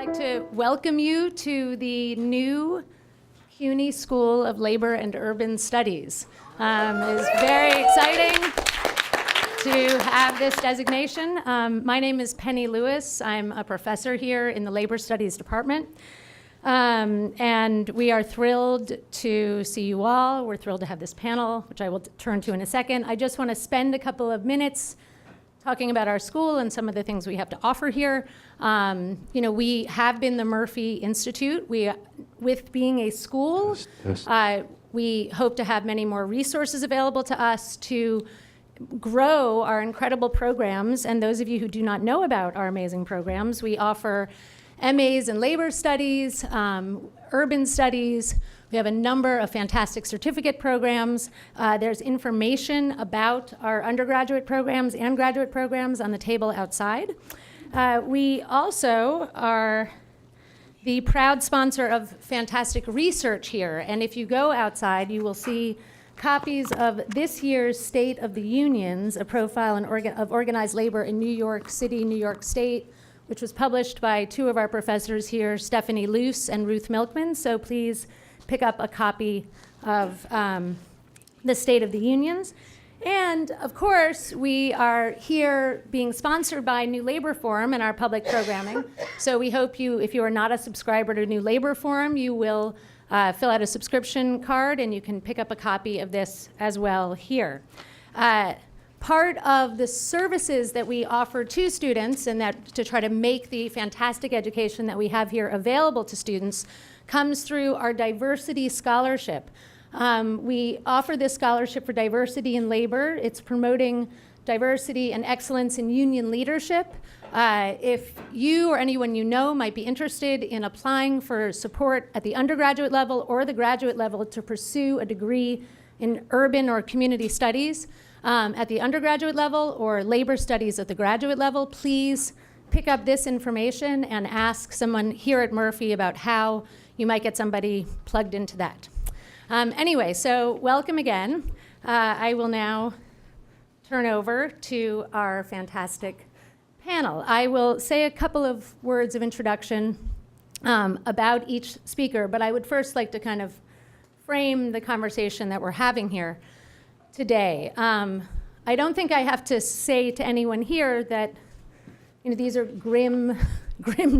like to welcome you to the new CUNY School of Labor and Urban Studies. It's very exciting to have this designation. My name is Penny Lewis. I'm a professor here in the Labor Studies Department. And we are thrilled to see you all. We're thrilled to have this panel, which I will turn to in a second. I just want to spend a couple of minutes talking about our school and some of the things we have to offer here. We have been the Murphy Institute. With being a school, we hope to have many more resources available to us to grow our incredible programs. And those of you who do not know about our amazing programs, we offer MAs in labor studies, urban studies. We have a number of fantastic certificate programs. There's information about our undergraduate programs and graduate programs on the table outside. We also are the proud sponsor of fantastic research here. And if you go outside, you will see copies of this year's State of the Unions, a profile of organized labor in New York City, New York State, which was published by two of our professors here, Stephanie Luce and Ruth Milkman. So please pick up a copy of the State of the Unions. And of course, we are here being sponsored by New Labor Forum in our public programming. So we hope you, if you are not a subscriber to New Labor Forum, you will fill out a subscription card and you can pick up a copy of this as well here. Part of the services that we offer to students and that to try to make the fantastic education that we have here available to students comes through our diversity scholarship. We offer this scholarship for diversity in labor. It's promoting diversity and excellence in union leadership. If you or anyone you know might be interested in applying for support at the undergraduate level or the graduate level to pursue a degree in urban or community studies at the undergraduate level or labor studies at the graduate level, please pick up this information and ask someone here at Murphy about how you might get somebody plugged into that. Anyway, so welcome again. I will now turn over to our fantastic panel. I will say a couple of words of introduction about each speaker, but I would first like to kind of frame the conversation that we're having here today. I don't think I have to say to anyone here that these are grim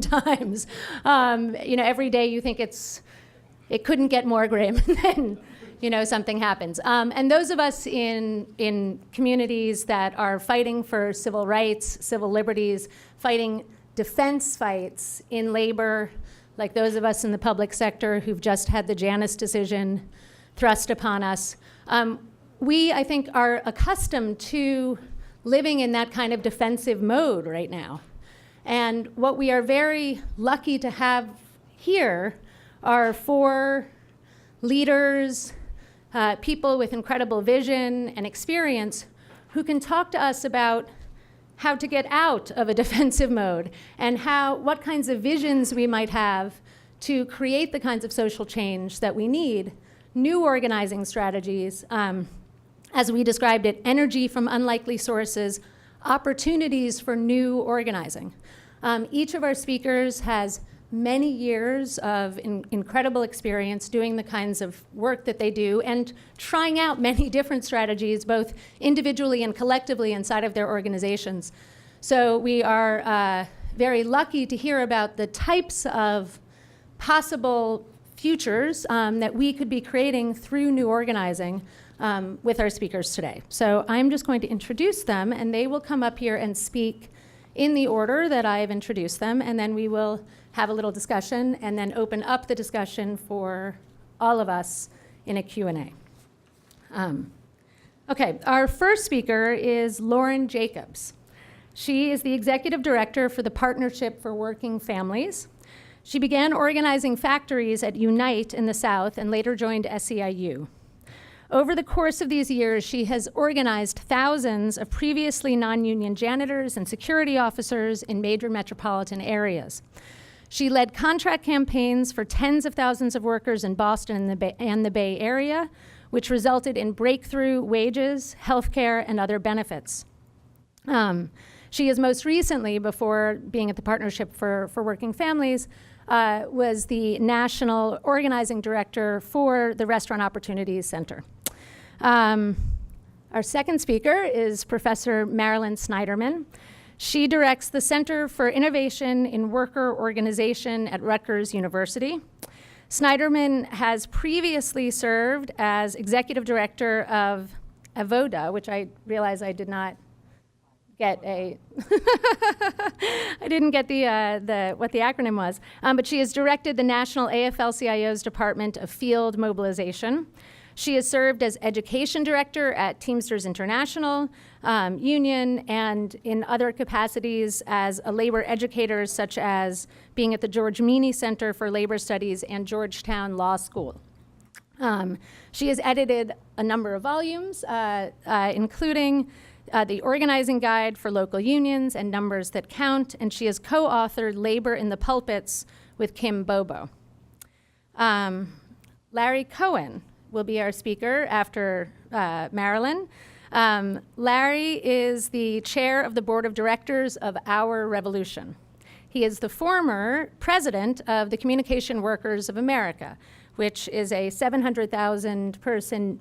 times. Every day you think it couldn't get more grim, and then something happens. And those of us in communities that are fighting for civil rights, civil liberties, fighting defense fights in labor, like those of us in the public sector who've just had the Janus decision thrust upon us, we, I think, are accustomed to living in that kind of defensive mode right now. And what we are very lucky to have here are four leaders, people with incredible vision and experience who can talk to us about how to get out of a defensive mode and what kinds of visions we might have to create the kinds of social change that we need, new organizing strategies, as we described it, energy from unlikely sources, opportunities for new organizing. Each of our speakers has many years of incredible experience doing the kinds of work that they do and trying out many different strategies, both individually and collectively inside of their organizations. So we are very lucky to hear about the types of possible futures that we could be creating through new organizing with our speakers today. So I'm just going to introduce them, and they will come up here and speak in the order that I have introduced them, and then we will have a little discussion and then open up the discussion for all of us in a Q&A. Okay, our first speaker is Lauren Jacobs. She is the executive director for the Partnership for Working Families. She began organizing factories at Unite in the South and later joined SEIU. Over the course of these years, she has organized thousands of previously non-union janitors and security officers in major metropolitan areas. She led contract campaigns for tens of thousands of workers in Boston and the Bay Area, which resulted in breakthrough wages, healthcare, and other benefits. She is most recently, before being at the Partnership for Working Families, was the National Organizing Director for the Restaurant Opportunities Center. Our second speaker is Professor Marilyn Snyderman. She directs the Center for Innovation in Worker Organization at Rutgers University. Snyderman has previously served as executive director of AVODA, which I realize I did not get I didn't get what the acronym was, but she has directed the National AFL-CIO's Department of Field Mobilization. She has served as education director at Teamsters International Union, and in other capacities as a labor educator, such as being at the George Meany Center for Labor Studies and Georgetown Law School. She has edited a number of volumes, including the Organizing Guide for Local Unions and Numbers That Count, and she has co-authored Labor in the Pulpits with Kim Bobo. Larry Cohen will be our speaker after Marilyn. Larry is the chair of the board of directors of Our Revolution. He is the former president of the Communication Workers of America, which is a 700,000 person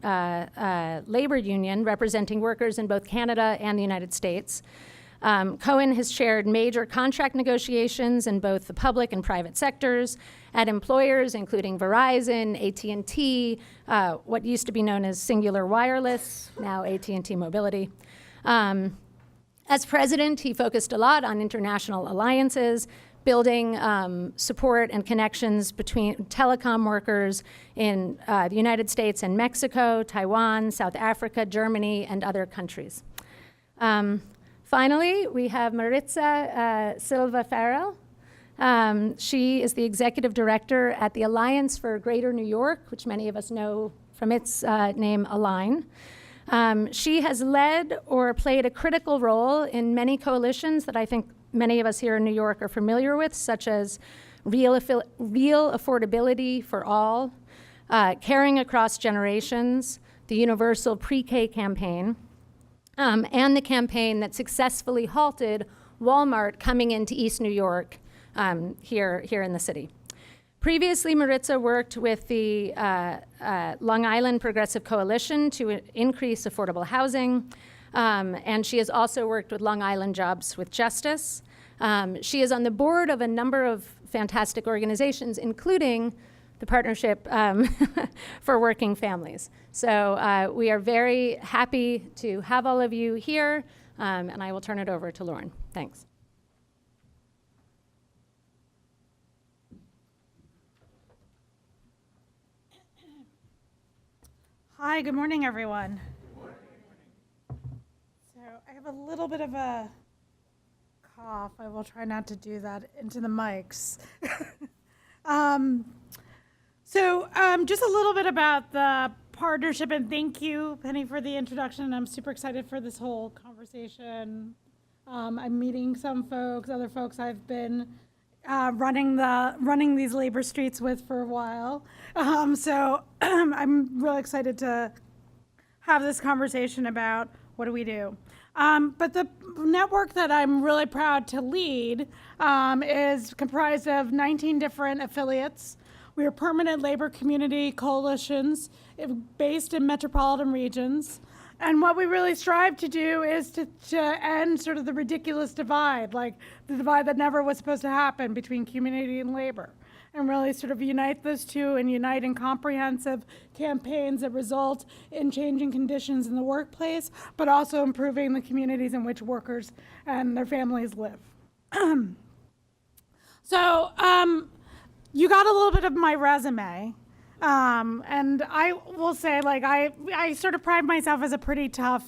labor union representing workers in both Canada and the United States. Cohen has chaired major contract negotiations in both the public and private sectors at employers including Verizon, AT&T, what used to be known as Singular Wireless, now AT&T Mobility. As president, he focused a lot on international alliances, building support and connections between telecom workers in the United States and Mexico, Taiwan, South Africa, Germany, and other countries. Finally, we have Maritza Silva Farrell. She is the executive director at the Alliance for Greater New York, which many of us know from its name, Align. She has led or played a critical role in many coalitions that I think many of us here in New York are familiar with, such as Real Affordability for All, Caring Across Generations, the Universal Pre-K campaign, and the campaign that successfully halted Walmart coming into East New York here in the city. Previously, Maritza worked with the Long Island Progressive Coalition to increase affordable housing, and she has also worked with Long Island Jobs with Justice. She is on the board of a number of fantastic organizations, including the Partnership for Working Families. So we are very happy to have all of you here, and I will turn it over to Lauren. Thanks. Hi, good morning, everyone. So I have a little bit of a cough. I will try not to do that into the mics. Just a little bit about the partnership, and thank you, Penny, for the introduction. I'm super excited for this whole conversation. I'm meeting some folks, other folks I've been running these labor streets with for a while. I'm really excited to have this conversation about what do we do. But the network that I'm really proud to lead is comprised of 19 different affiliates. We are permanent labor community coalitions based in metropolitan regions. And what we really strive to do is to end sort of the ridiculous divide, like the divide that never was supposed to happen between community and labor, and really sort of unite those two and unite in comprehensive campaigns that result in changing conditions in the workplace, but also improving the communities in which workers and their families live. You got a little bit of my resume. And I will say, like, I sort of pride myself as a pretty tough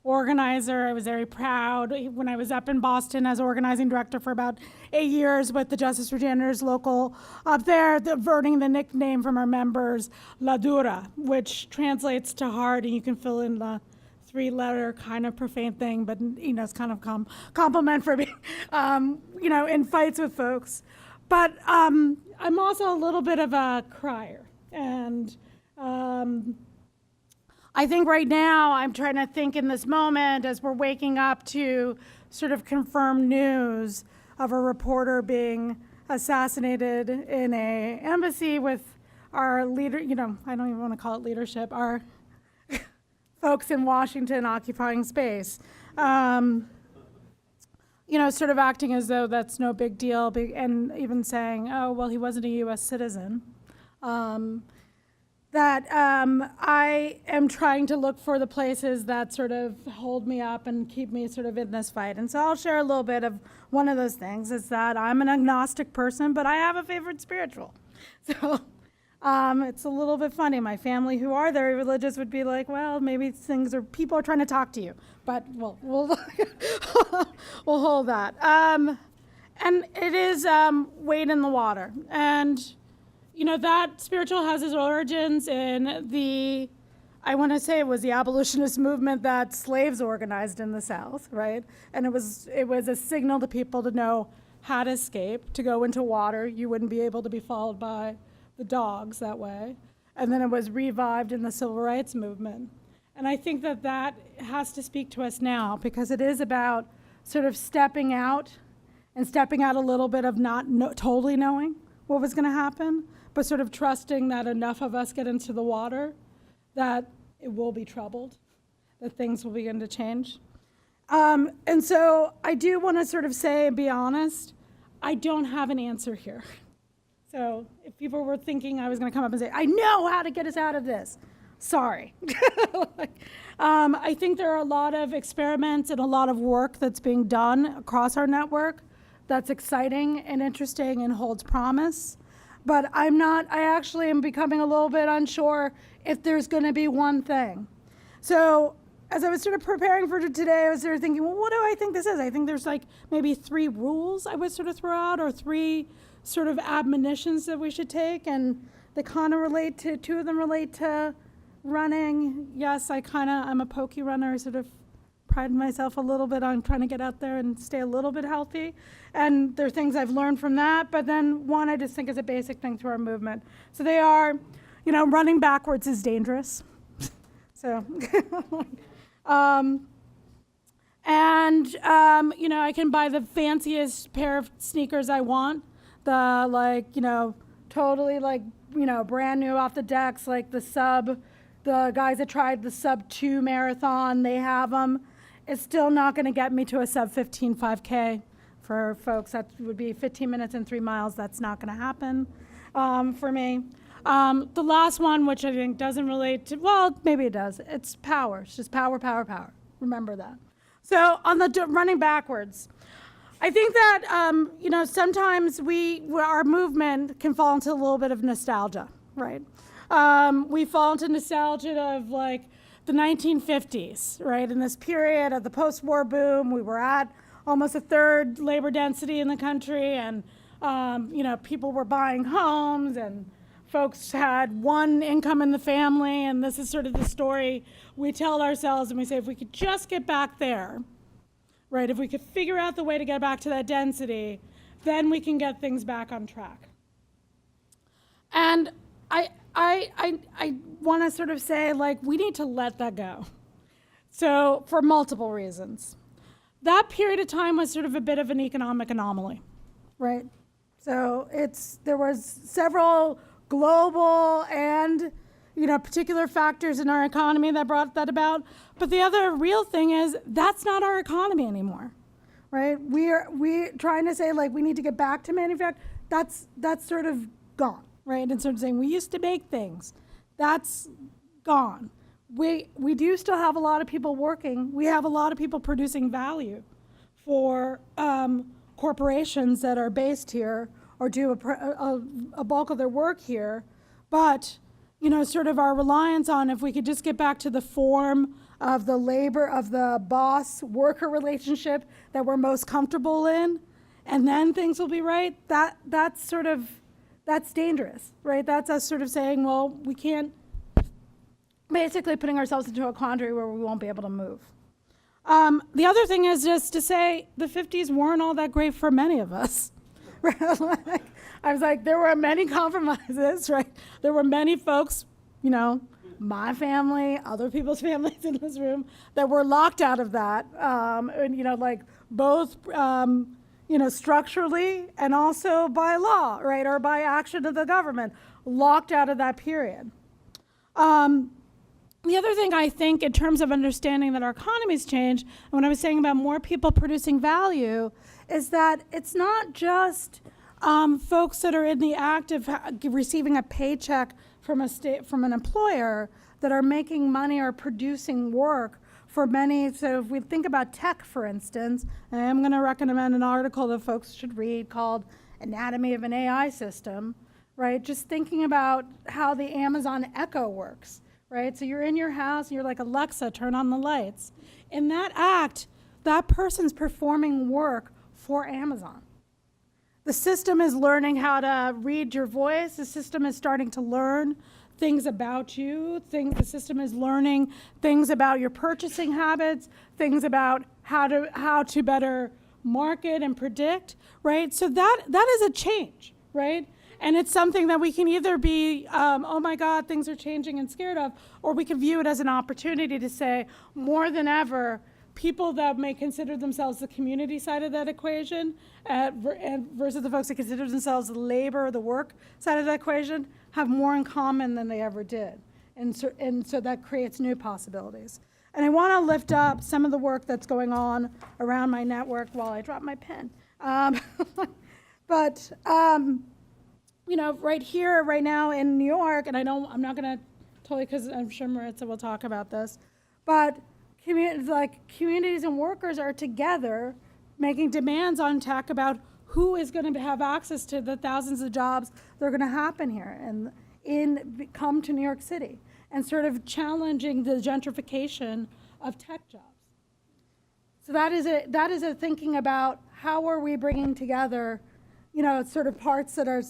organizer. I was very proud when I was up in Boston as organizing director for about 8 years with the Justice for Janitors local up there, earning the nickname from our members, La Dura, which translates to hard, and you can fill in the 3-letter kind of profane thing, but, it's kind of compliment for me, in fights with folks. But I'm also a little bit of a crier. And I think right now I'm trying to think in this moment as we're waking up to sort of confirmed news of a reporter being assassinated in a embassy with our leader, I don't even want to call it leadership, our folks in Washington occupying space. Sort of acting as though that's no big deal, and even saying, oh, well, he wasn't a U.S. citizen. I am trying to look for the places that sort of hold me up and keep me sort of in this fight. And so I'll share a little bit of one of those things is that I'm an agnostic person, but I have a favorite spiritual. So it's a little bit funny. My family who are very religious would be like, well, maybe people are trying to talk to you, but we'll we'll hold that. And it is wade in the water. And that spiritual has its origins in I want to say it was the abolitionist movement that slaves organized in the South, right? And it was a signal to people to know how to escape, to go into water. You wouldn't be able to be followed by the dogs that way. And then it was revived in the civil rights movement. And I think that has to speak to us now because it is about sort of stepping out a little bit of not totally knowing what was going to happen, but sort of trusting that enough of us get into the water that it will be troubled, that things will begin to change. And so I do want to sort of say and be honest, I don't have an answer here. So if people were thinking I was going to come up and say, I know how to get us out of this, sorry. I think there are a lot of experiments and a lot of work that's being done across our network that's exciting and interesting and holds promise. But I actually am becoming a little bit unsure if there's going to be one thing. So as I was sort of preparing for today, I was sort of thinking, well, what do I think this is? I think there's like maybe 3 rules I would sort of throw out or 3 sort of admonitions that we should take. And they kind of relate to, 2 of them relate to running. Yes, I'm a pokey runner. I sort of pride myself a little bit on trying to get out there and stay a little bit healthy. And there are things I've learned from that. But then one I just think is a basic thing to our movement. So they are, running backwards is dangerous. So, I can buy the fanciest pair of sneakers I want. Totally brand new off the decks, like the guys that tried the sub 2 marathon, they have them. It's still not going to get me to a sub 15 5K for folks. That would be 15 minutes and 3 miles. That's not going to happen for me. The last one, which I think doesn't relate to, well, maybe it does. It's power. It's just power, power, power. Remember that. So on the running backwards, I think that, sometimes our movement can fall into a little bit of nostalgia, right? We fall into nostalgia of the 1950s, right? In this period of the post-war boom, we were at almost a third labor density in the country, and people were buying homes, and folks had one income in the family, and this is sort of the story we tell ourselves, and we say, if we could just get back there, right? If we could figure out the way to get back to that density, then we can get things back on track. And I want to sort of say, we need to let that go. So for multiple reasons. That period of time was sort of a bit of an economic anomaly, right? So there was several global and particular factors in our economy that brought that about. But the other real thing is that's not our economy anymore, right? We're trying to say we need to get back to manufacturing. That's sort of gone, right? And sort of saying we used to make things. That's gone. We do still have a lot of people working. We have a lot of people producing value for corporations that are based here or do a bulk of their work here. But, sort of our reliance on if we could just get back to the form of the labor, of the boss-worker relationship that we're most comfortable in, and then things will be right, that's dangerous, right? That's us sort of saying, well, we can't, basically putting ourselves into a quandary where we won't be able to move. The other thing is just to say the 50s weren't all that great for many of us. I was there were many compromises, right? There were many folks, my family, other people's families in this room, that were locked out of that, and, like both, structurally and also by law, right, or by action of the government, locked out of that period. The other thing I think in terms of understanding that our economy's changed, and when I was saying about more people producing value, is that it's not just folks that are in the act of receiving a paycheck from an employer that are making money or producing work for many. So if we think about tech, for instance, and I am going to recommend an article that folks should read called Anatomy of an AI System, right? Just thinking about how the Amazon Echo works, right? So you're in your house, you're like, Alexa, turn on the lights. In that act, that person's performing work for Amazon. The system is learning how to read your voice. The system is starting to learn things about you. The system is learning things about your purchasing habits, things about how to better market and predict, right? So that is a change, right? And it's something that we can either be, oh my God, things are changing and scared of, or we can view it as an opportunity to say, more than ever, people that may consider themselves the community side of that equation versus the folks that consider themselves the labor, the work side of that equation, have more in common than they ever did. And so that creates new possibilities. And I want to lift up some of the work that's going on around my network while I drop my pen. But right here, right now in New York, and I'm not going to totally, because I'm sure Maritza will talk about this, but communities and workers are together making demands on tech about who is going to have access to the thousands of jobs that are going to happen here and come to New York City, and sort of challenging the gentrification of tech jobs. So that is a thinking about how are we bringing together, sort of parts that are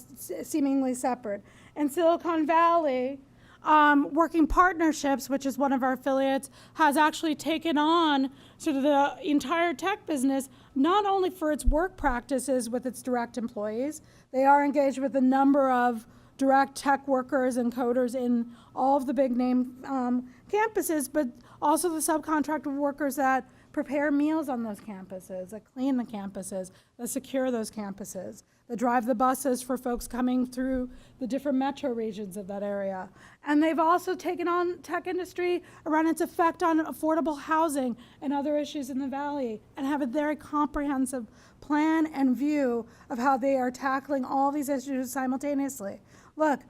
seemingly separate. And Silicon Valley, Working Partnerships, which is one of our affiliates, has actually taken on sort of the entire tech business, not only for its work practices with its direct employees. They are engaged with a number of direct tech workers and coders in all of the big name campuses, but also the subcontracted workers that prepare meals on those campuses, that clean the campuses, that secure those campuses, that drive the buses for folks coming through the different metro regions of that area. And they've also taken on tech industry around its effect on affordable housing and other issues in the Valley, and have a very comprehensive plan and view of how they are tackling all these issues simultaneously. Look,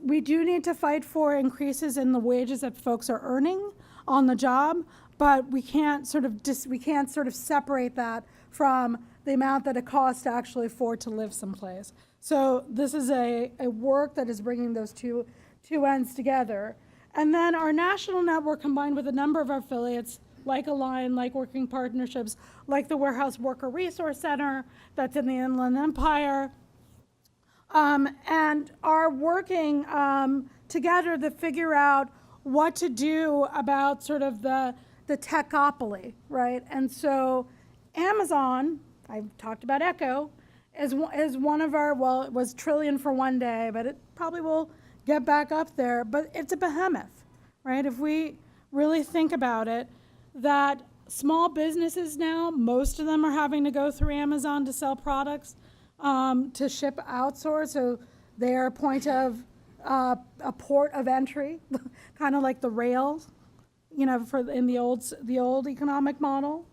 we do need to fight for increases in the wages that folks are earning on the job, but we can't sort of separate that from the amount that it costs to actually afford to live someplace. So this is a work that is bringing those two ends together. And then our national network, combined with a number of our affiliates, like Align, like Working Partnerships, like the Warehouse Worker Resource Center that's in the Inland Empire, and are working together to figure out what to do about sort of the techopoly, right? And so Amazon, I talked about Echo, is one of our, well, it was trillion for one day, but it probably will get back up there, but it's a behemoth, right? If we really think about it, that small businesses now, most of them are having to go through Amazon to sell products, to ship outsource, so they're a point of a port of entry, kind of like the rails, in the old economic model.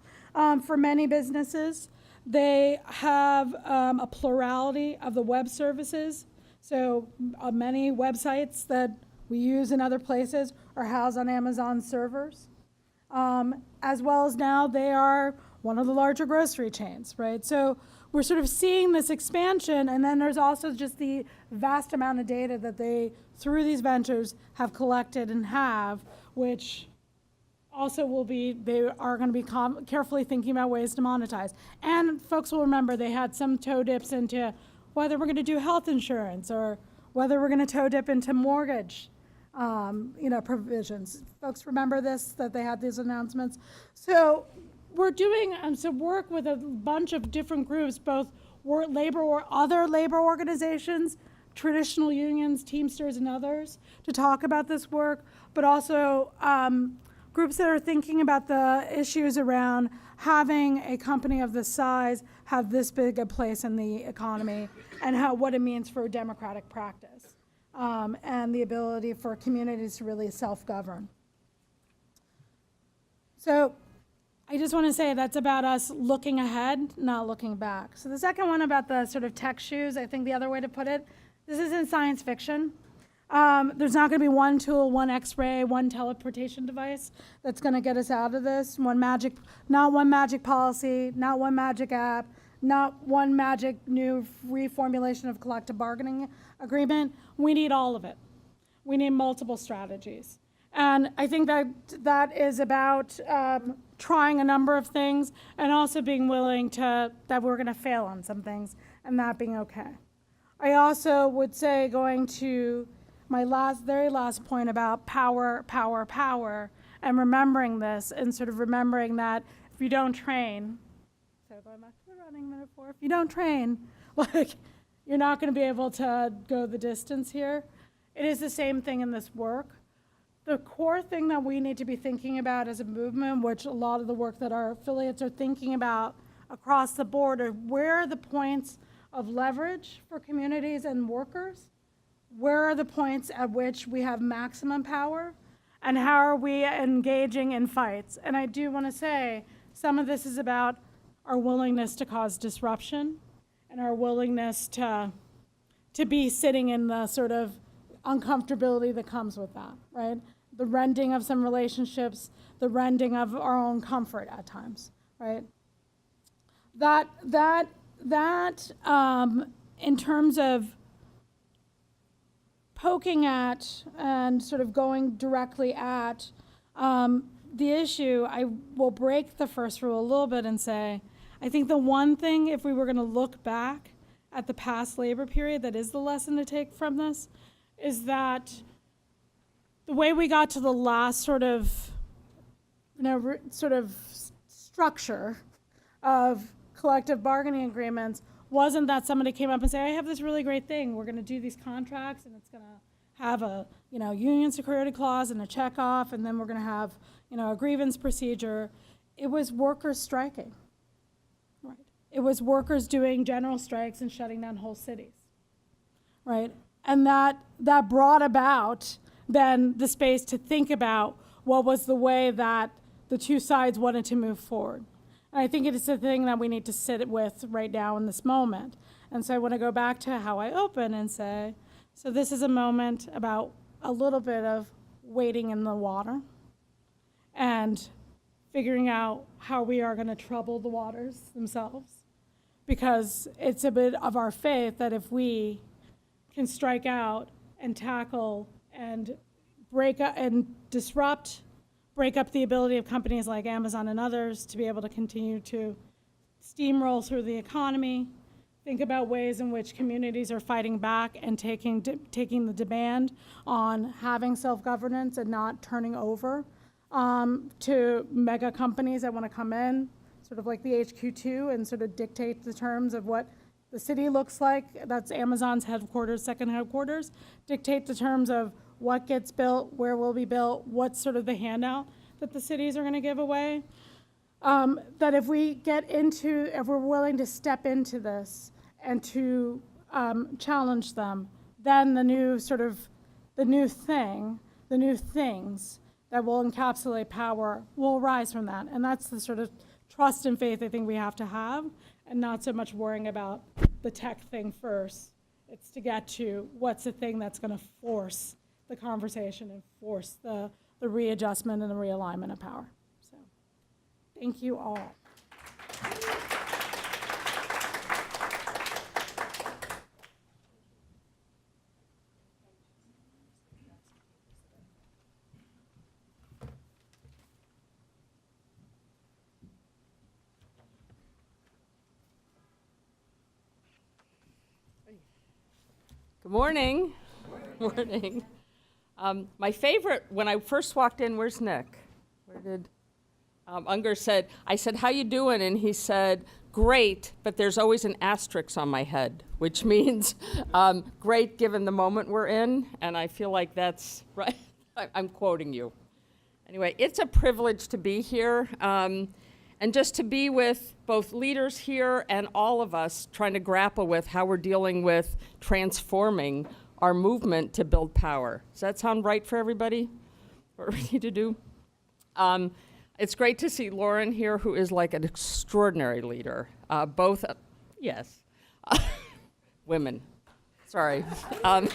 For many businesses, they have a plurality of the web services. So many websites that we use in other places are housed on Amazon servers, as well as now they are one of the larger grocery chains, right? So we're sort of seeing this expansion, and then there's also just the vast amount of data that they, through these ventures, have collected and have, which also they are going to be carefully thinking about ways to monetize. And folks will remember they had some toe dips into whether we're going to do health insurance or whether we're going to toe dip into mortgage provisions. Folks remember this, that they had these announcements. So we're doing some work with a bunch of different groups, both labor or other labor organizations, traditional unions, Teamsters and others, to talk about this work, but also groups that are thinking about the issues around having a company of this size have this big a place in the economy and what it means for democratic practice and the ability for communities to really self-govern. So I just want to say that's about us looking ahead, not looking back. So the second one about the sort of tech shoes, I think the other way to put it, this isn't science fiction. There's not going to be one tool, one X-ray, one teleportation device that's going to get us out of this. Not one magic policy, not one magic app, not one magic new reformulation of collective bargaining agreement. We need all of it. We need multiple strategies. And I think that is about trying a number of things and also being willing that we're going to fail on some things and that being okay. I also would say, going to my very last point about power, and remembering this and sort of remembering that if you don't train, so going back to the running metaphor, if you don't train, like, you're not going to be able to go the distance here. It is the same thing in this work. The core thing that we need to be thinking about as a movement, which a lot of the work that our affiliates are thinking about across the board, are where are the points of leverage for communities and workers? Where are the points at which we have maximum power? And how are we engaging in fights? And I do want to say some of this is about our willingness to cause disruption and our willingness to be sitting in the sort of uncomfortability that comes with that, right? The rending of some relationships, the rending of our own comfort at times, right? That in terms of poking at and sort of going directly at the issue, I will break the first rule a little bit and say, I think the one thing, if we were going to look back at the past labor period, that is the lesson to take from this, is that the way we got to the last sort of structure of collective bargaining agreements wasn't that somebody came up and said, I have this really great thing. We're going to do these contracts, and it's going to have a union security clause and a check off, and then we're going to have a grievance procedure. It was workers striking. Right. It was workers doing general strikes and shutting down whole cities. Right. And that brought about then the space to think about what was the way that the two sides wanted to move forward. And I think it is the thing that we need to sit with right now in this moment. And so I want to go back to how I open and say, so this is a moment about a little bit of wading in the water and figuring out how we are going to trouble the waters themselves. Because it's a bit of our faith that if we can strike out and tackle and break up and break up the ability of companies like Amazon and others to be able to continue to steamroll through the economy, think about ways in which communities are fighting back and taking the demand on having self-governance and not turning over to mega companies that want to come in, sort of like the HQ2, and sort of dictate the terms of what the city looks like. That's Amazon's headquarters, second headquarters. Dictate the terms of what gets built, where will be built, what's sort of the handout that the cities are going to give away. That if we're willing to step into this and to challenge them, then the new things that will encapsulate power will arise from that. And that's the sort of trust and faith I think we have to have, and not so much worrying about the tech thing first. It's to get to what's the thing that's going to force the conversation and force the readjustment and the realignment of power. So, thank you all. Good morning. Morning. My favorite, when I first walked in, where's Nick? Where did, Unger said, I said, how you doing? And he said, great, but there's always an asterisk on my head, which means great given the moment we're in, and I feel like that's right. I'm quoting you. Anyway, it's a privilege to be here, and just to be with both leaders here and all of us trying to grapple with how we're dealing with transforming our movement to build power. Does that sound right for everybody? What we're ready to do? It's great to see Lauren here, who is like an extraordinary leader. Yes, women, sorry,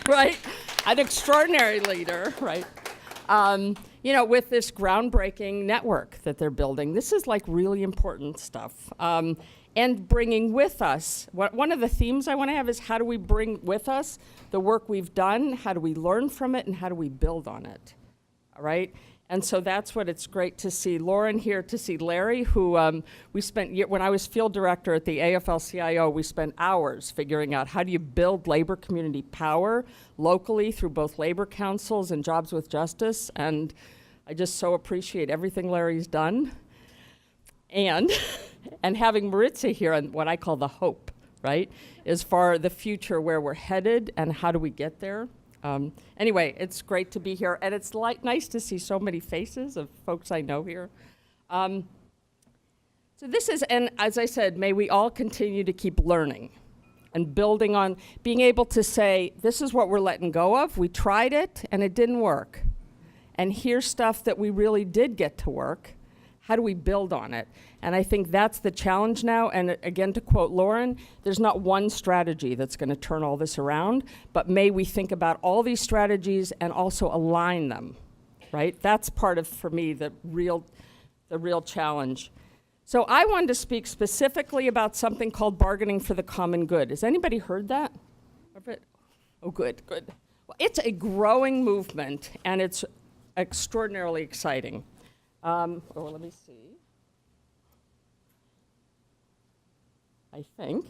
right? An extraordinary leader, right? You know, with this groundbreaking network that they're building. This is like really important stuff. And bringing with us, one of the themes I want to have is how do we bring with us the work we've done, how do we learn from it, and how do we build on it, all right? And so that's what it's great to see Lauren here, to see Larry, who we spent, when I was field director at the AFL-CIO, we spent hours figuring out how do you build labor community power locally through both labor councils and Jobs with Justice. And I just so appreciate everything Larry's done. And having Maritza here on what I call the hope, right, as far the future where we're headed and how do we get there. Anyway, it's great to be here, and it's nice to see so many faces of folks I know here. So this is, and as I said, may we all continue to keep learning and building on being able to say, this is what we're letting go of. We tried it, and it didn't work. And here's stuff that we really did get to work. How do we build on it? And I think that's the challenge now. And again, to quote Lauren, there's not one strategy that's going to turn all this around, but may we think about all these strategies and also align them, right? That's part of, for me, the real challenge. So I wanted to speak specifically about something called bargaining for the common good. Has anybody heard that? Oh, good, good. Well, it's a growing movement, and it's extraordinarily exciting. Let me see. I think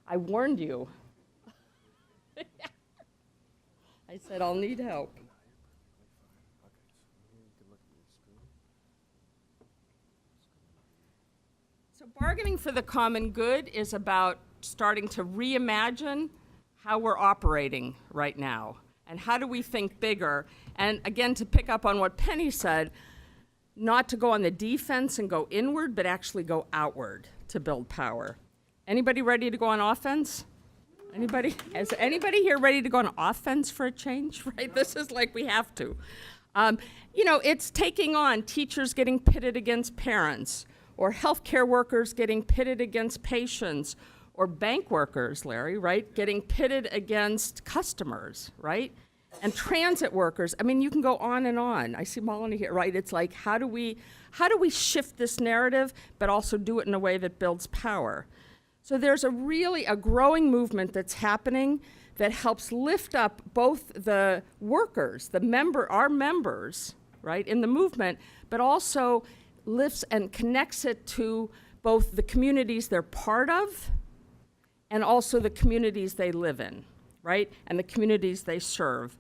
I warned you. I said I'll need help. So bargaining for the common good is about starting to reimagine how we're operating right now and how do we think bigger. And again, to pick up on what Penny said, not to go on the defense and go inward, but actually go outward to build power. Anybody ready to go on offense? Anybody? Is anybody here ready to go on offense for a change? Right? This is like we have to. You know, it's taking on teachers getting pitted against parents, or healthcare workers getting pitted against patients, or bank workers, Larry, right, getting pitted against customers, right? And transit workers. I mean, you can go on and on. I see Molly here, right? It's like, how do we shift this narrative, but also do it in a way that builds power? So there's a growing movement that's happening that helps lift up both the workers, our members, right, in the movement, but also lifts and connects it to both the communities they're part of and also the communities they live in, right, and the communities they serve,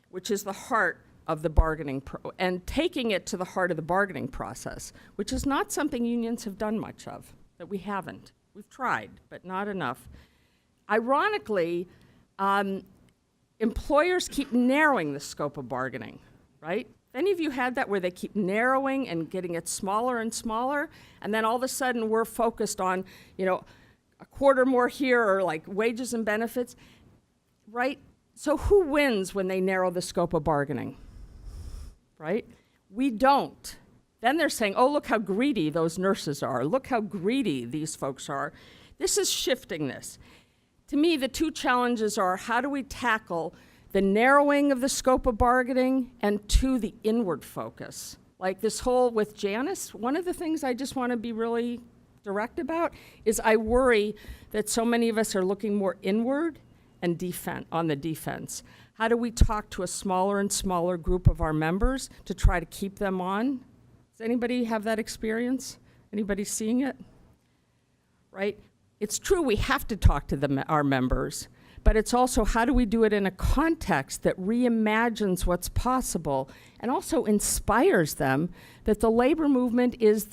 which is the heart of the bargaining, and taking it to the heart of the bargaining process, which is not something unions have done much of, that we haven't. We've tried, but not enough. Ironically, employers keep narrowing the scope of bargaining, right? Any of you had that where they keep narrowing and getting it smaller and smaller, and then all of a sudden we're focused on, you know, a quarter more here, or like wages and benefits, right? So who wins when they narrow the scope of bargaining, right? We don't. Then they're saying, oh, look how greedy those nurses are. Look how greedy these folks are. This is shifting this. To me, the two challenges are, how do we tackle the narrowing of the scope of bargaining, and to the inward focus? Like this whole with Janice, one of the things I just want to be really direct about is I worry that so many of us are looking more inward and on the defense. How do we talk to a smaller and smaller group of our members to try to keep them on? Does anybody have that experience? Anybody seeing it? Right? It's true we have to talk to our members, but it's also how do we do it in a context that reimagines what's possible and also inspires them that the labor movement is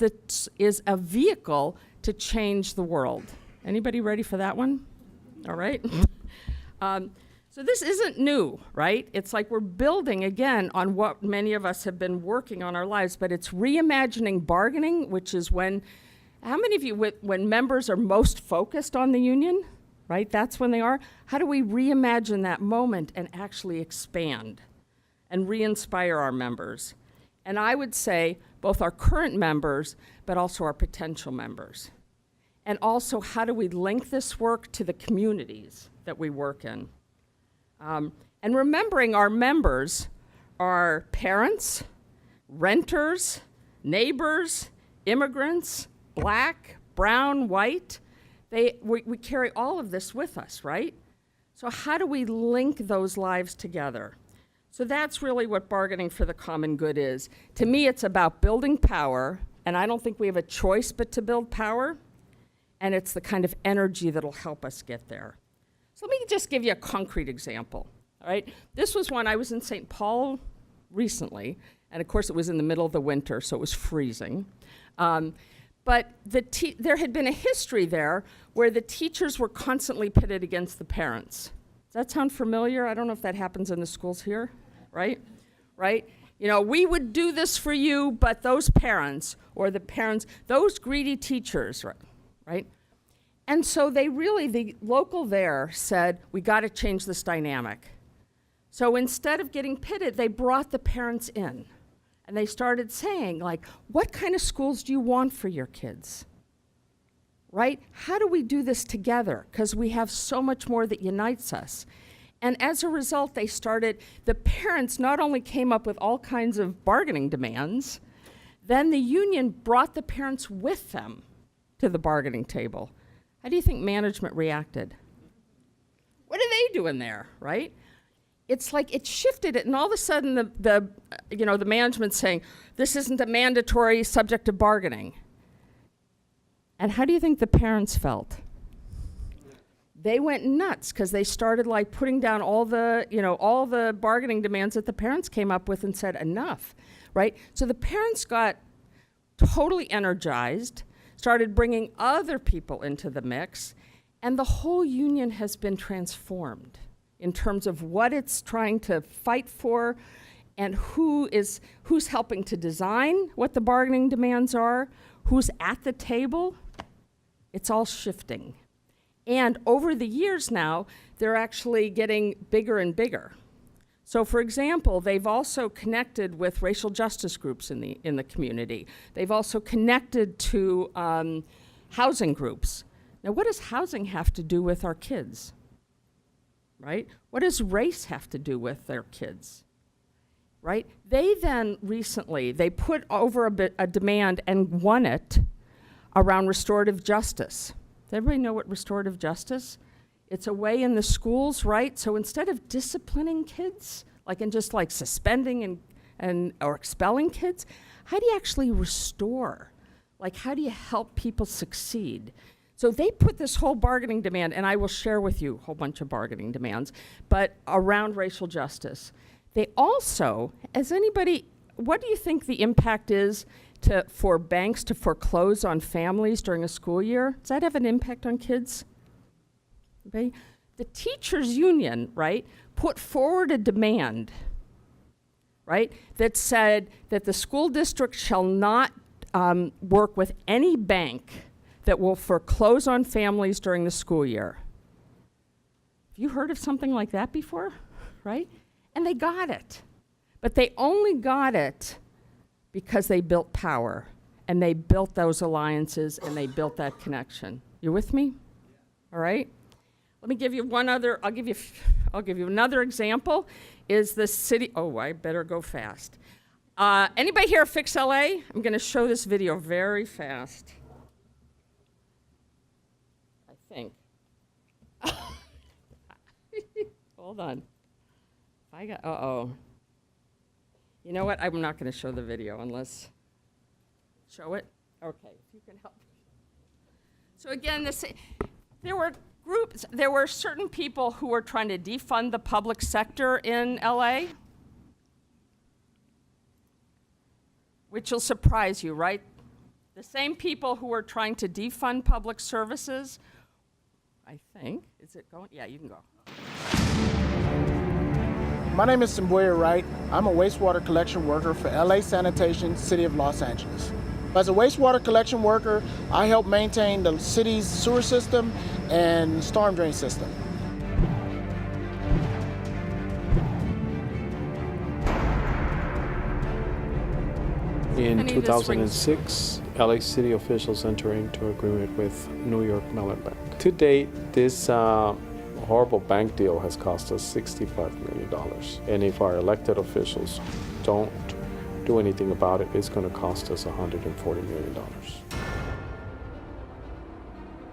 a vehicle to change the world. Anybody ready for that one? All right. So this isn't new, right? It's like we're building again on what many of us have been working on our lives, but it's reimagining bargaining, which is when, how many of you, when members are most focused on the union, right? That's when they are. How do we reimagine that moment and actually expand and re-inspire our members? And I would say both our current members, but also our potential members. And also, how do we link this work to the communities that we work in? And remembering our members are parents, renters, neighbors, immigrants, black, brown, white. We carry all of this with us, right? So how do we link those lives together? So that's really what bargaining for the common good is. To me, it's about building power, and I don't think we have a choice but to build power, and it's the kind of energy that'll help us get there. So let me just give you a concrete example, all right? This was when I was in St. Paul recently, and of course it was in the middle of the winter, so it was freezing. But there had been a history there where the teachers were constantly pitted against the parents. Does that sound familiar? I don't know if that happens in the schools here, right? Right? You know, we would do this for you, but those parents, or the parents, those greedy teachers, right? And so the local there said, we got to change this dynamic. So instead of getting pitted, they brought the parents in. And they started saying, like, what kind of schools do you want for your kids? Right? How do we do this together? Because we have so much more that unites us. And as a result, the parents not only came up with all kinds of bargaining demands, then the union brought the parents with them to the bargaining table. How do you think management reacted? What are they doing there, right? It's like it shifted it, and all of a sudden the management's saying, this isn't a mandatory subject of bargaining. And how do you think the parents felt? They went nuts because they started like putting down all the bargaining demands that the parents came up with and said, enough, right? So the parents got totally energized, started bringing other people into the mix, and the whole union has been transformed in terms of what it's trying to fight for and who's helping to design what the bargaining demands are, who's at the table. It's all shifting. And over the years now, they're actually getting bigger and bigger. So for example, they've also connected with racial justice groups in the community. They've also connected to housing groups. Now, what does housing have to do with our kids? Right? What does race have to do with their kids? Right? They then recently, they put over a demand and won it around restorative justice. Does everybody know what restorative justice? It's a way in the schools, right? So instead of disciplining kids, and just suspending or expelling kids, how do you actually restore? How do you help people succeed? So they put this whole bargaining demand, and I will share with you a whole bunch of bargaining demands, but around racial justice. They also, what do you think the impact is for banks to foreclose on families during a school year? Does that have an impact on kids? Okay. The teachers union, right, put forward a demand, right, that said that the school district shall not work with any bank that will foreclose on families during the school year. Have you heard of something like that before? Right? And they got it. But they only got it because they built power, and they built those alliances, and they built that connection. You with me? All right? Let me give you I'll give you another example, is the city, I better go fast. Anybody here Fix LA? I'm gonna show this video very fast. I think. Hold on. You know what? I'm not gonna show the video unless, show it? Okay, if you can help. So again, there were certain people who were trying to defund the public sector in LA, which will surprise you, right? The same people who are trying to defund public services, I think, is it going? Yeah, you can go. My name is Simboya Wright. I'm a wastewater collection worker for LA Sanitation, City of Los Angeles. As a wastewater collection worker, I help maintain the city's sewer system and storm drain system. Any In of this rings- 2006, LA City officials entered into agreement with New York Mellon Bank. To date, this horrible bank deal has cost us $65 million. And if our elected officials don't do anything about it, it's going to cost us $140 million.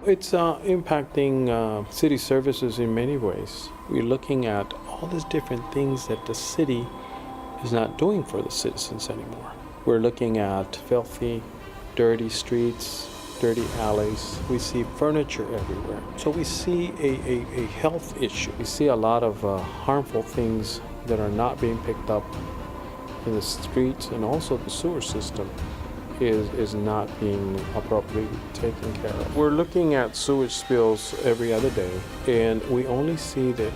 It's impacting city services in many ways. We're looking at all these different things that the city is not doing for the citizens anymore. We're looking at filthy, dirty streets, dirty alleys. We see furniture everywhere. So we see a health issue. We see a lot of harmful things that are not being picked up in the streets, and also the sewer system is not being appropriately taken care of. We're looking at sewage spills every other day, and we only see that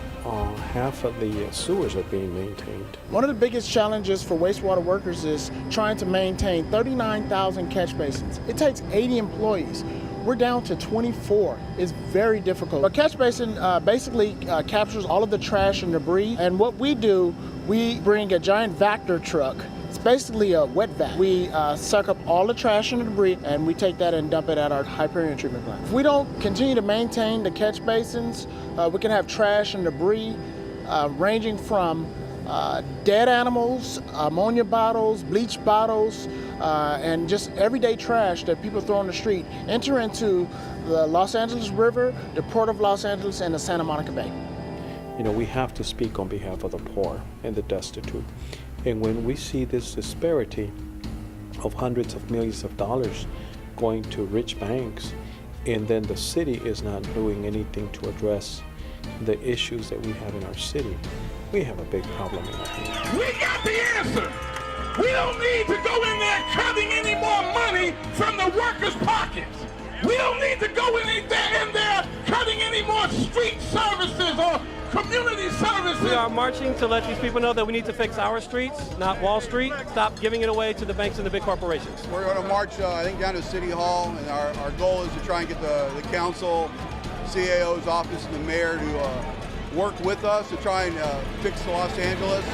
half of the sewers are being maintained. One of the biggest challenges for wastewater workers is trying to maintain 39,000 catch basins. It takes 80 employees. We're down to 24. It's very difficult. A catch basin basically captures all of the trash and debris, and what we do, we bring a giant Vector truck. It's basically a wet vac. We suck up all the trash and the debris, and we take that and dump it at our Hyperion treatment plant. If we don't continue to maintain the catch basins, we can have trash and debris ranging from dead animals, ammonia bottles, bleach bottles, and just everyday trash that people throw on the street enter into the Los Angeles River, the Port of Los Angeles, and the Santa Monica Bay. You know, we have to speak on behalf of the poor and the destitute. And when we see this disparity of hundreds of millions of dollars going to rich banks, and then the city is not doing anything to address the issues that we have in our city, we have a big problem in our hands. We got the answer. We don't need to go in there cutting any more money from the workers' pockets. We don't need to go in there cutting any more street services or community services. We are marching to let these people know that we need to fix our streets, not Wall Street. Stop giving it away to the banks and the big corporations. We're going to march, I think, down to City Hall, and our goal is to try and get the council, CAO's office, and the mayor to work with us to try and fix Los Angeles.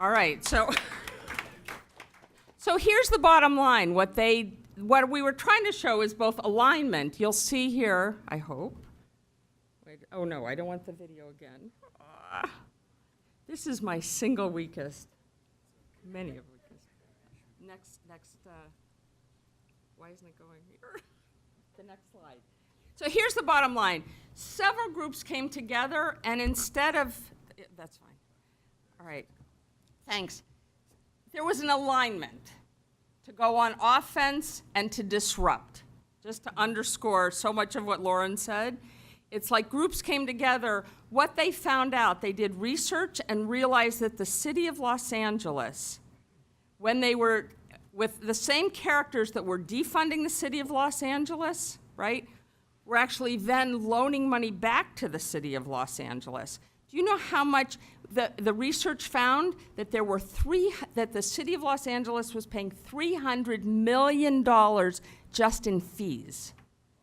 All right, so here's the bottom line. What we were trying to show is both alignment. You'll see here, I hope. Wait, oh no, I don't want the video again. This is my single weakest, many of weakest. Next, why isn't it going here? The next slide. So here's the bottom line. Several groups came together, and instead of, that's fine. All right. Thanks. There was an alignment to go on offense and to disrupt. Just to underscore so much of what Lauren said, it's like groups came together. What they found out, they did research and realized that the city of Los Angeles, when they were with the same characters that were defunding the city of Los Angeles, right, were actually then loaning money back to the city of Los Angeles. Do you know how much the research found that there were that the city of Los Angeles was paying $300 million just in fees?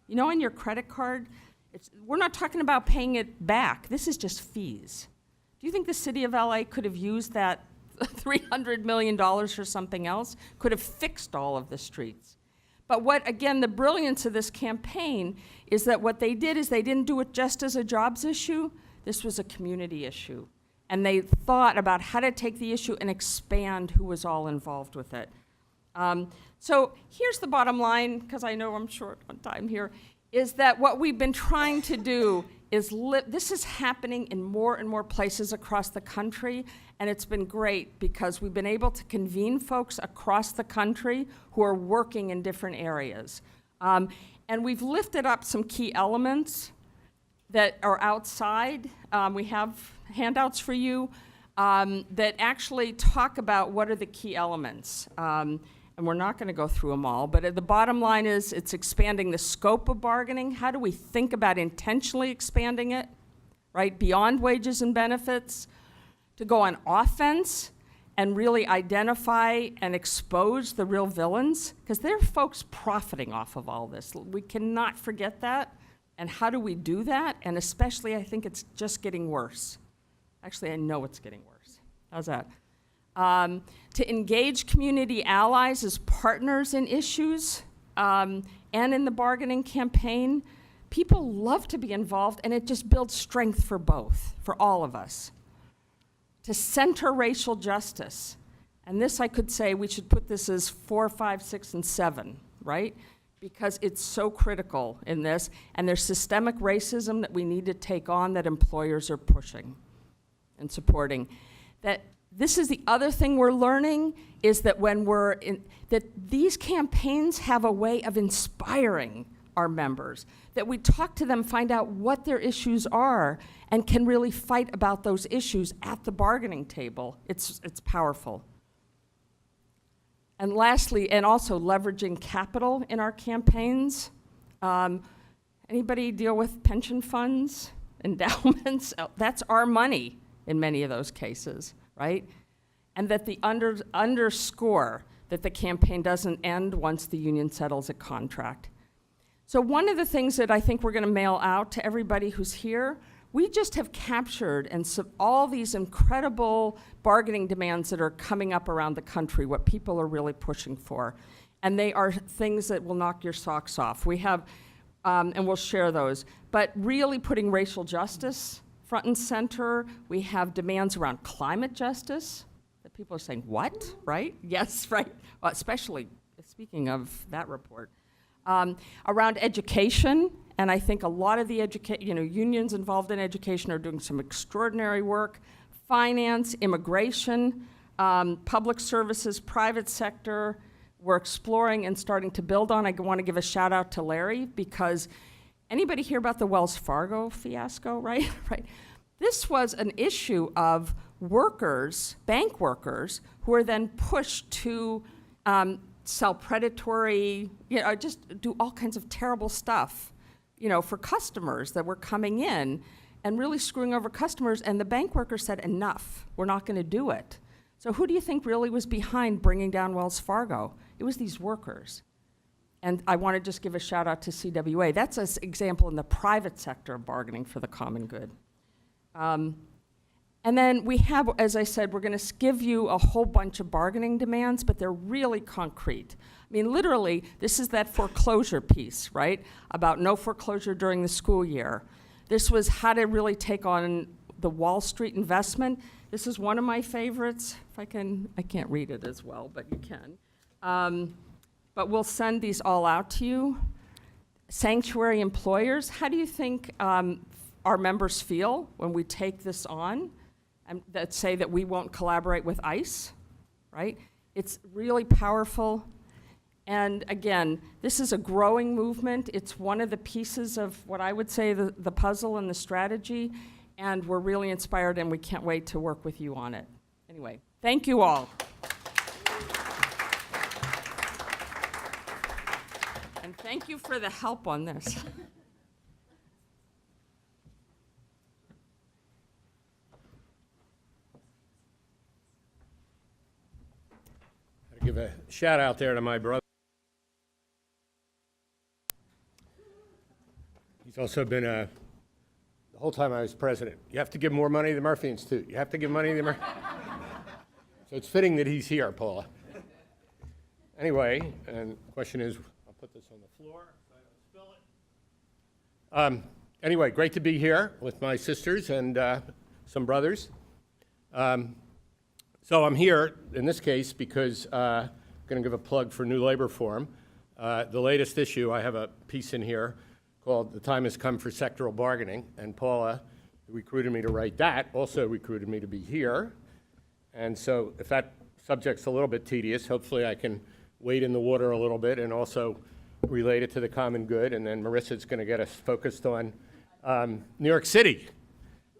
You know, on your credit card, we're not talking about paying it back. This is just fees. Do you think the city of LA could have used that $300 million for something else? Could have fixed all of the streets? But what, again, the brilliance of this campaign is that what they did is they didn't do it just as a jobs issue. This was a community issue. And they thought about how to take the issue and expand who was all involved with it. So here's the bottom line, because I know I'm short on time here, is that what we've been trying to do is this is happening in more and more places across the country, And it's been great because we've been able to convene folks across the country who are working in different areas. And we've lifted up some key elements that are outside. We have handouts for you that actually talk about what are the key elements. And we're not going to go through them all, but the bottom line is it's expanding the scope of bargaining. How do we think about intentionally expanding it, right, beyond wages and benefits, to go on offense and really identify and expose the real villains? Because there are folks profiting off of all this. We cannot forget that. And how do we do that? And especially, I think it's just getting worse. Actually, I know it's getting worse. How's that? To engage community allies as partners in issues and in the bargaining campaign. People love to be involved, and it just builds strength for both, for all of us. To center racial justice. And this, I could say, we should put this as 4, 5, 6, and 7, right? Because it's so critical in this, and there's systemic racism that we need to take on that employers are pushing and supporting. That this is the other thing we're learning, is that when we're in, that these campaigns have a way of inspiring our members, that we talk to them, find out what their issues are, and can really fight about those issues at the bargaining table. It's powerful. And lastly, and also leveraging capital in our campaigns. Anybody deal with pension funds, endowments? That's our money in many of those cases, right? And that the underscore that the campaign doesn't end once the union settles a contract. So one of the things that I think we're gonna mail out to everybody who's here, we just have captured and all these incredible bargaining demands that are coming up around the country, what people are really pushing for. And they are things that will knock your socks off. We have, and we'll share those, but really putting racial justice front and center. We have demands around climate justice that people are saying, what, right? Yes, right, well, especially speaking of that report. Around education, and I think a lot of the unions involved in education are doing some extraordinary work. Finance, immigration, public services, private sector, we're exploring and starting to build on. I want to give a shout out to Larry, because anybody hear about the Wells Fargo fiasco, right? Right. This was an issue of workers, bank workers, who are then pushed to sell predatory, just do all kinds of terrible stuff, for customers that were coming in and really screwing over customers. And the bank workers said, enough, we're not going to do it. So who do you think really was behind bringing down Wells Fargo? It was these workers. And I want to just give a shout out to CWA. That's an example in the private sector of bargaining for the common good. And then we have, as I said, we're going to give you a whole bunch of bargaining demands, but they're really concrete. I mean, literally, this is that foreclosure piece, right? About no foreclosure during the school year. This was how to really take on the Wall Street investment. This is one of my favorites. If I can't read it as well, but you can. But we'll send these all out to you. Sanctuary employers, how do you think our members feel when we take this on? And that say that we won't collaborate with ICE, right? It's really powerful. And again, this is a growing movement. It's one of the pieces of what I would say the puzzle and the strategy. And we're really inspired, and we can't wait to work with you on it. Anyway, thank you all. And thank you for the help on this. Give a shout out there to my brother. He's also been the whole time I was president. You have to give more money to the Murphy Institute. You have to give money to the Murphy. So it's fitting that he's here, Paula. Anyway, and the question is, I'll put this on the floor so I don't spill it. Anyway, great to be here with my sisters and some brothers. So I'm here in this case because I'm going to give a plug for New Labor Forum. The latest issue, I have a piece in here called "The Time Has Come for Sectoral Bargaining," and Paula, who recruited me to write that, also recruited me to be here. And so if that subject's a little bit tedious, hopefully I can wade in the water a little bit and also relate it to the common good. And then Marissa's going to get us focused on New York City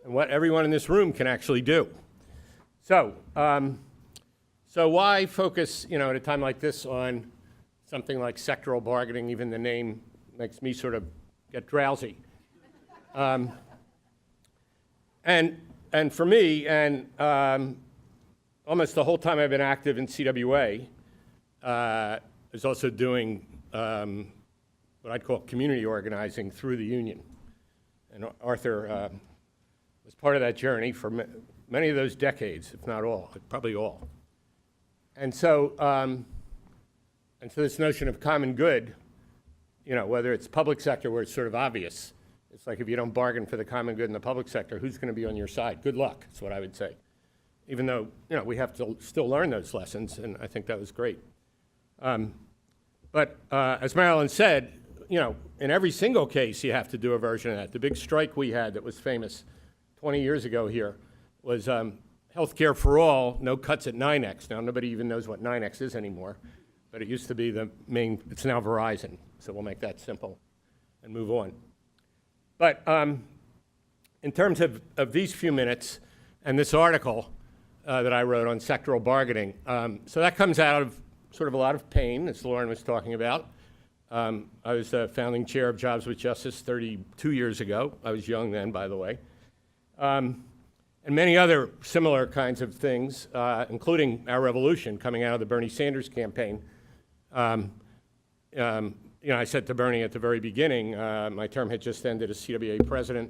and what everyone in this room can actually do. So, so why focus, at a time like this on something like sectoral bargaining? Even the name makes me sort of get drowsy. And for me, and almost the whole time I've been active in CWA, is also doing what I'd call community organizing through the union. And Arthur was part of that journey for many of those decades, if not all, probably all. And so this notion of common good, whether it's public sector where it's sort of obvious, it's like if you don't bargain for the common good in the public sector, who's going to be on your side? Good luck, is what I would say. Even though, we have to still learn those lessons, and I think that was great. But as Marilyn said, in every single case, you have to do a version of that. The big strike we had that was famous 20 years ago here was healthcare for all, no cuts at 9X. Now, nobody even knows what 9X is anymore, but it used to be the main, it's now Verizon. So we'll make that simple and move on. But in terms of these few minutes and this article that I wrote on sectoral bargaining, so that comes out of sort of a lot of pain, as Lauren was talking about. I was the founding chair of Jobs with Justice 32 years ago. I was young then, by the way. And many other similar kinds of things, including our revolution coming out of the Bernie Sanders campaign. I said to Bernie at the very beginning, my term had just ended as CWA president,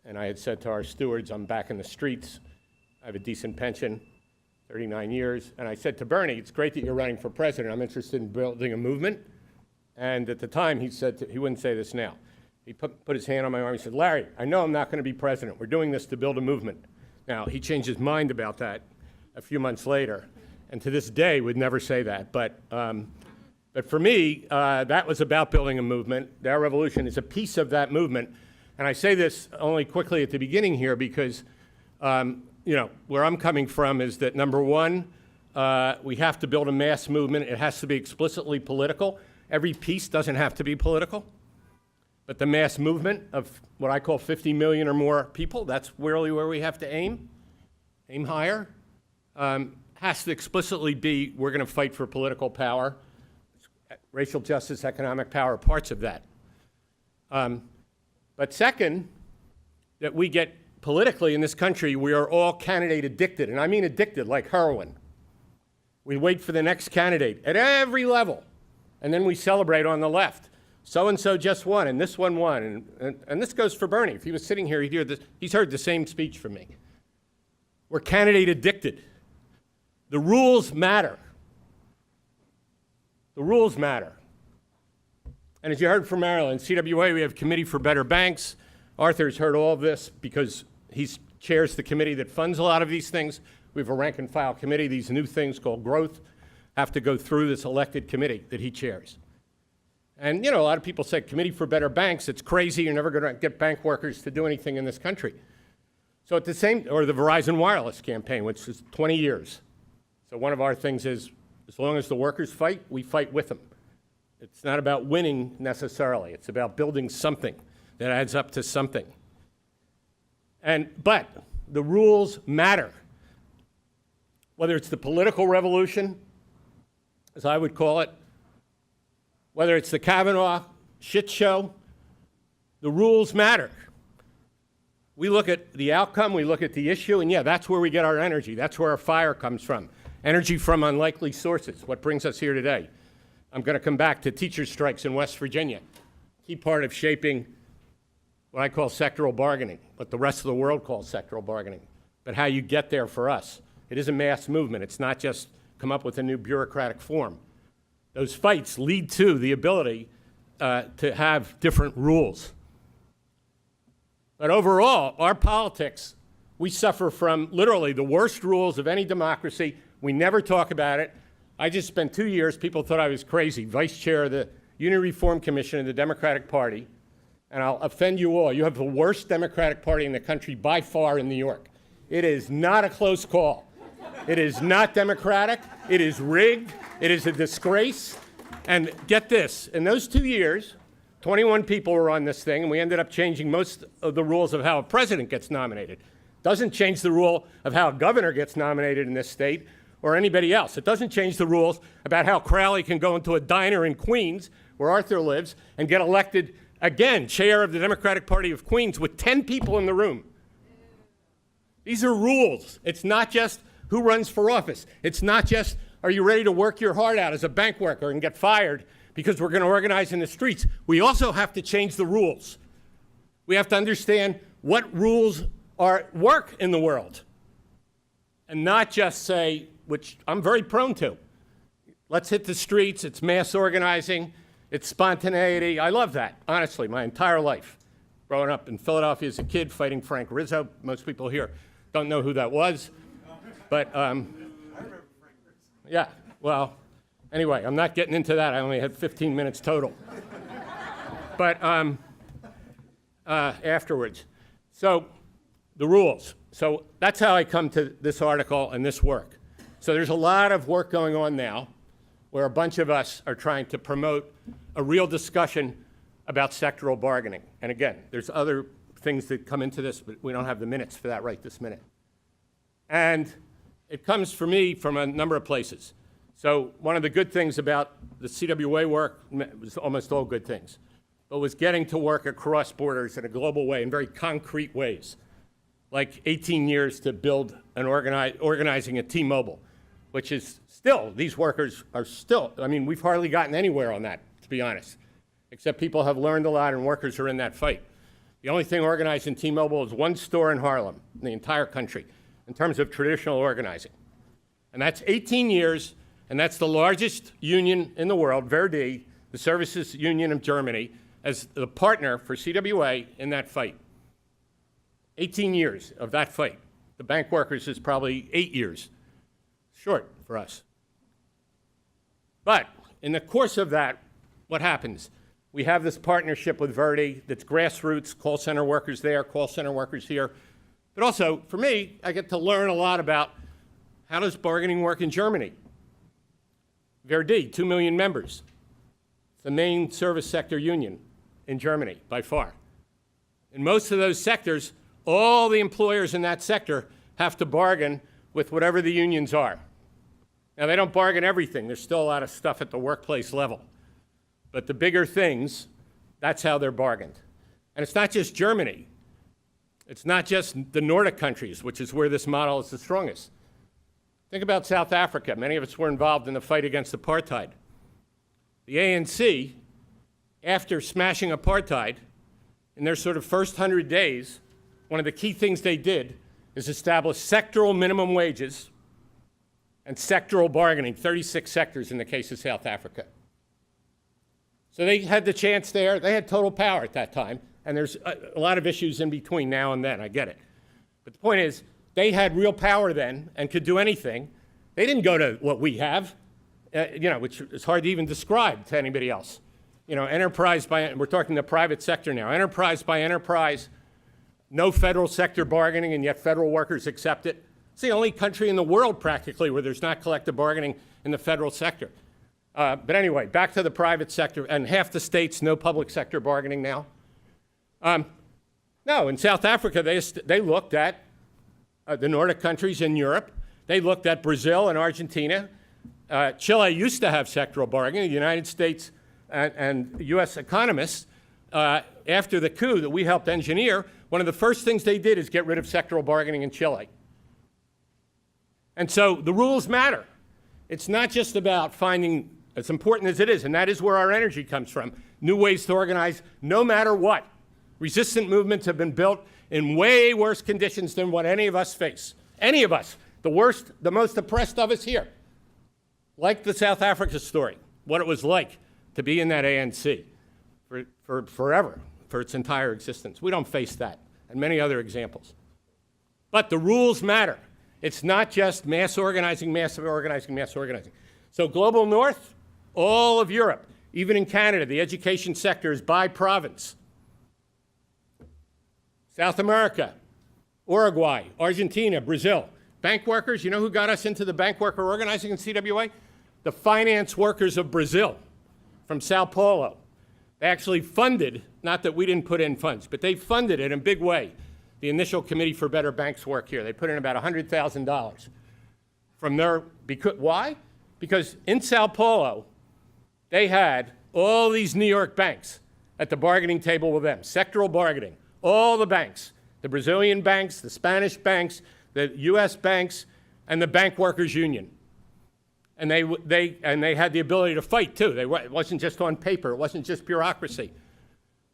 and I had said to our stewards, I'm back in the streets. I have a decent pension, 39 years. And I said to Bernie, it's great that you're running for president. I'm interested in building a movement. And at the time, he said, he wouldn't say this now. He put his hand on my arm. He said, Larry, I know I'm not going to be president. We're doing this to build a movement. Now, he changed his mind about that a few months later, and to this day would never say that. But for me, that was about building a movement. Our revolution is a piece of that movement. And I say this only quickly at the beginning here because, where I'm coming from is that, number one, we have to build a mass movement. It has to be explicitly political. Every piece doesn't have to be political. But the mass movement of what I call 50 million or more people, that's really where we have to aim higher, has to explicitly be, we're going to fight for political power, racial justice, economic power, parts of that. But second, that we get politically in this country, we are all candidate addicted, and I mean addicted like heroin. We wait for the next candidate at every level, and then we celebrate on the left. So-and-so just won, and this one won. And this goes for Bernie. If he was sitting here, he'd hear this. He's heard the same speech from me. We're candidate addicted. The rules matter. The rules matter. And as you heard from Marilyn, CWA, we have Committee for Better Banks. Arthur's heard all of this because he chairs the committee that funds a lot of these things. We have a rank and file committee. These new things called growth have to go through this elected committee that he chairs. And, a lot of people say, Committee for Better Banks, it's crazy, you're never going to get bank workers to do anything in this country. So at the same, or the Verizon Wireless campaign, which is 20 years. So one of our things is, as long as the workers fight, we fight with them. It's not about winning necessarily, it's about building something that adds up to something. But the rules matter. Whether it's the political revolution, as I would call it, whether it's the Kavanaugh shit show, the rules matter. We look at the outcome, we look at the issue, and yeah, that's where we get our energy. That's where our fire comes from. Energy from unlikely sources, what brings us here today. I'm going to come back to teachers' strikes in West Virginia. Key part of shaping what I call sectoral bargaining, what the rest of the world calls sectoral bargaining, but how you get there for us. It is a mass movement. It's not just come up with a new bureaucratic form. Those fights lead to the ability to have different rules. But overall, our politics, we suffer from literally the worst rules of any democracy. We never talk about it. I just spent 2 years, people thought I was crazy, vice chair of the Union Reform Commission of the Democratic Party. And I'll offend you all. You have the worst Democratic Party in the country by far in New York. It is not a close call. It is not democratic. It is rigged. It is a disgrace. And get this, in those 2 years, 21 people were on this thing, and we ended up changing most of the rules of how a president gets nominated. Doesn't change the rule of how a governor gets nominated in this state or anybody else. It doesn't change the rules about how Crowley can go into a diner in Queens, where Arthur lives, and get elected again, chair of the Democratic Party of Queens with 10 people in the room. These are rules. It's not just who runs for office. It's not just, are you ready to work your heart out as a bank worker and get fired because we're going to organize in the streets. We also have to change the rules. We have to understand what rules work in the world and not just say, which I'm very prone to, let's hit the streets, it's mass organizing, it's spontaneity. I love that, honestly, my entire life. Growing up in Philadelphia as a kid, fighting Frank Rizzo. Most people here don't know who that was. But, yeah, well, anyway, I'm not getting into that. I only had 15 minutes total. But afterwards. So the rules. So that's how I come to this article and this work. So there's a lot of work going on now where a bunch of us are trying to promote a real discussion about sectoral bargaining. And again, there's other things that come into this, but we don't have the minutes for that right this minute. And it comes for me from a number of places. So one of the good things about the CWA work was almost all good things, but was getting to work across borders in a global way in very concrete ways, like 18 years to build an organizing at T-Mobile, which is still, these workers are still, I mean, we've hardly gotten anywhere on that, to be honest, except people have learned a lot and workers are in that fight. The only thing organized in T-Mobile is one store in Harlem, in the entire country, in terms of traditional organizing. And that's 18 years, and that's the largest union in the world, Verdi, the services union of Germany, as the partner for CWA in that fight. 18 years of that fight. The bank workers is probably 8 years short for us. But in the course of that, what happens? We have this partnership with Verdi that's grassroots, call center workers there, call center workers here. But also, for me, I get to learn a lot about how does bargaining work in Germany. Verdi, 2 million members. It's the main service sector union in Germany, by far. In most of those sectors, all the employers in that sector have to bargain with whatever the unions are. Now, they don't bargain everything. There's still a lot of stuff at the workplace level. But the bigger things, that's how they're bargained. And it's not just Germany. It's not just the Nordic countries, which is where this model is the strongest. Think about South Africa. Many of us were involved in the fight against apartheid. The ANC, after smashing apartheid, in their sort of first 100 days, one of the key things they did is establish sectoral minimum wages and sectoral bargaining, 36 sectors in the case of South Africa. So they had the chance there. They had total power at that time, and there's a lot of issues in between now and then. I get it. But the point is, they had real power then and could do anything. They didn't go to what we have, which is hard to even describe to anybody else. Enterprise by, we're talking the private sector now, enterprise by enterprise, no federal sector bargaining, and yet federal workers accept it. It's the only country in the world practically where there's not collective bargaining in the federal sector. But anyway, back to the private sector, and half the states, no public sector bargaining now. No, in South Africa, they looked at the Nordic countries in Europe. They looked at Brazil and Argentina. Chile used to have sectoral bargaining. The United States and U.S. economists, after the coup that we helped engineer, one of the first things they did is get rid of sectoral bargaining in Chile. And so the rules matter. It's not just about finding, as important as it is, and that is where our energy comes from, new ways to organize no matter what. Resistant movements have been built in way worse conditions than what any of us face. Any of us. The worst, the most oppressed of us here. Like the South Africa story, what it was like to be in that ANC for forever, for its entire existence. We don't face that, and many other examples. But the rules matter. It's not just mass organizing, massive organizing, mass organizing. So global north, all of Europe, even in Canada, the education sector is by province. South America, Uruguay, Argentina, Brazil, Bank workers, you know who got us into the bank worker organizing in CWA? The finance workers of Brazil from Sao Paulo. They actually funded, not that we didn't put in funds, but they funded it in a big way, the initial Committee for Better Banks work here. They put in about $100,000 from their, why? Because in Sao Paulo, they had all these New York banks at the bargaining table with them, sectoral bargaining, all the banks, the Brazilian banks, the Spanish banks, the US banks, and the Bank Workers Union. And they had the ability to fight too. It wasn't just on paper, it wasn't just bureaucracy.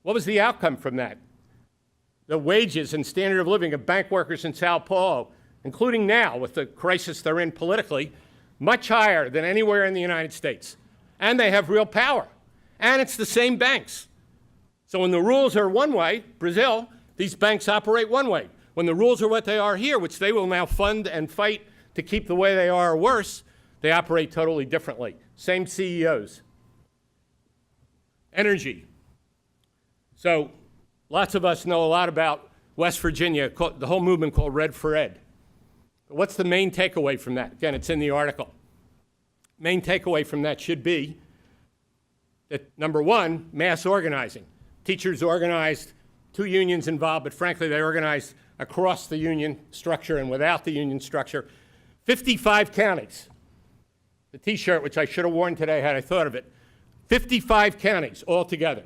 What was the outcome from that? The wages and standard of living of bank workers in Sao Paulo, including now with the crisis they're in politically, much higher than anywhere in the United States. And they have real power. And it's the same banks. So when the rules are one way, Brazil, these banks operate one way. When the rules are what they are here, which they will now fund and fight to keep the way they are or worse, they operate totally differently. Same CEOs. Energy. So lots of us know a lot about West Virginia, the whole movement called Red for Ed. But what's the main takeaway from that? Again, it's in the article. Main takeaway from that should be that, number one, mass organizing. Teachers organized, 2 unions involved, but frankly, they organized across the union structure and without the union structure. 55 counties. The T-shirt, which I should have worn today had I thought of it, 55 counties altogether.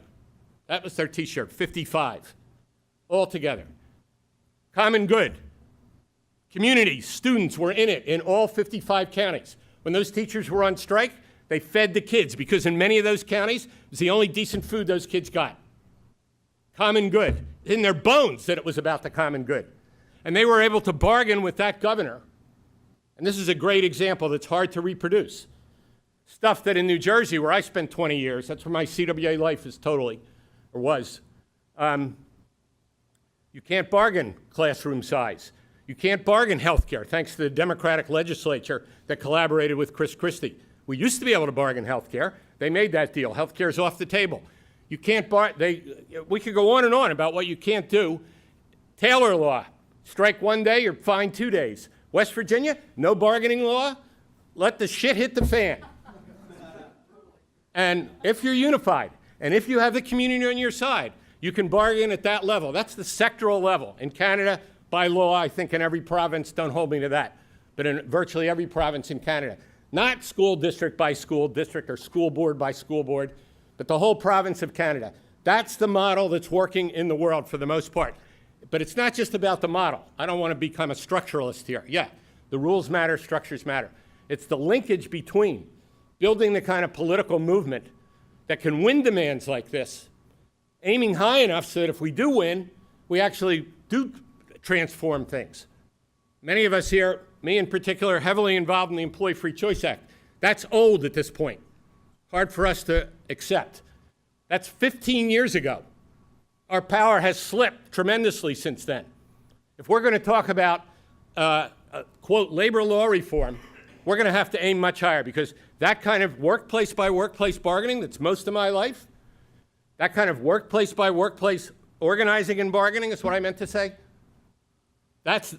That was their T-shirt, 55 altogether. Common good. Communities, students were in it in all 55 counties. When those teachers were on strike, they fed the kids because in many of those counties, it was the only decent food those kids got. Common good. In their bones that it was about the common good. And they were able to bargain with that governor. And this is a great example that's hard to reproduce. Stuff that in New Jersey, where I spent 20 years, that's where my CWA life is totally, or was. You can't bargain classroom size. You can't bargain health care, thanks to the Democratic legislature that collaborated with Chris Christie. We used to be able to bargain health care. They made that deal. Health care is off the table. You can't we could go on and on about what you can't do. Taylor law, strike 1 day, you're fined 2 days. West Virginia, no bargaining law, let the shit hit the fan. And if you're unified, and if you have the community on your side, you can bargain at that level. That's the sectoral level. In Canada, by law, I think in every province, don't hold me to that, but in virtually every province in Canada. Not school district by school district or school board by school board, but the whole province of Canada. That's the model that's working in the world for the most part. But it's not just about the model. I don't want to become a structuralist here. Yeah, the rules matter, structures matter. It's the linkage between building the kind of political movement that can win demands like this, aiming high enough so that if we do win, we actually do transform things. Many of us here, me in particular, are heavily involved in the Employee Free Choice Act. That's old at this point. Hard for us to accept. That's 15 years ago. Our power has slipped tremendously since then. If we're going to talk about, quote, labor law reform, we're going to have to aim much higher because that kind of workplace by workplace bargaining that's most of my life, that kind of workplace by workplace organizing and bargaining is what I meant to say.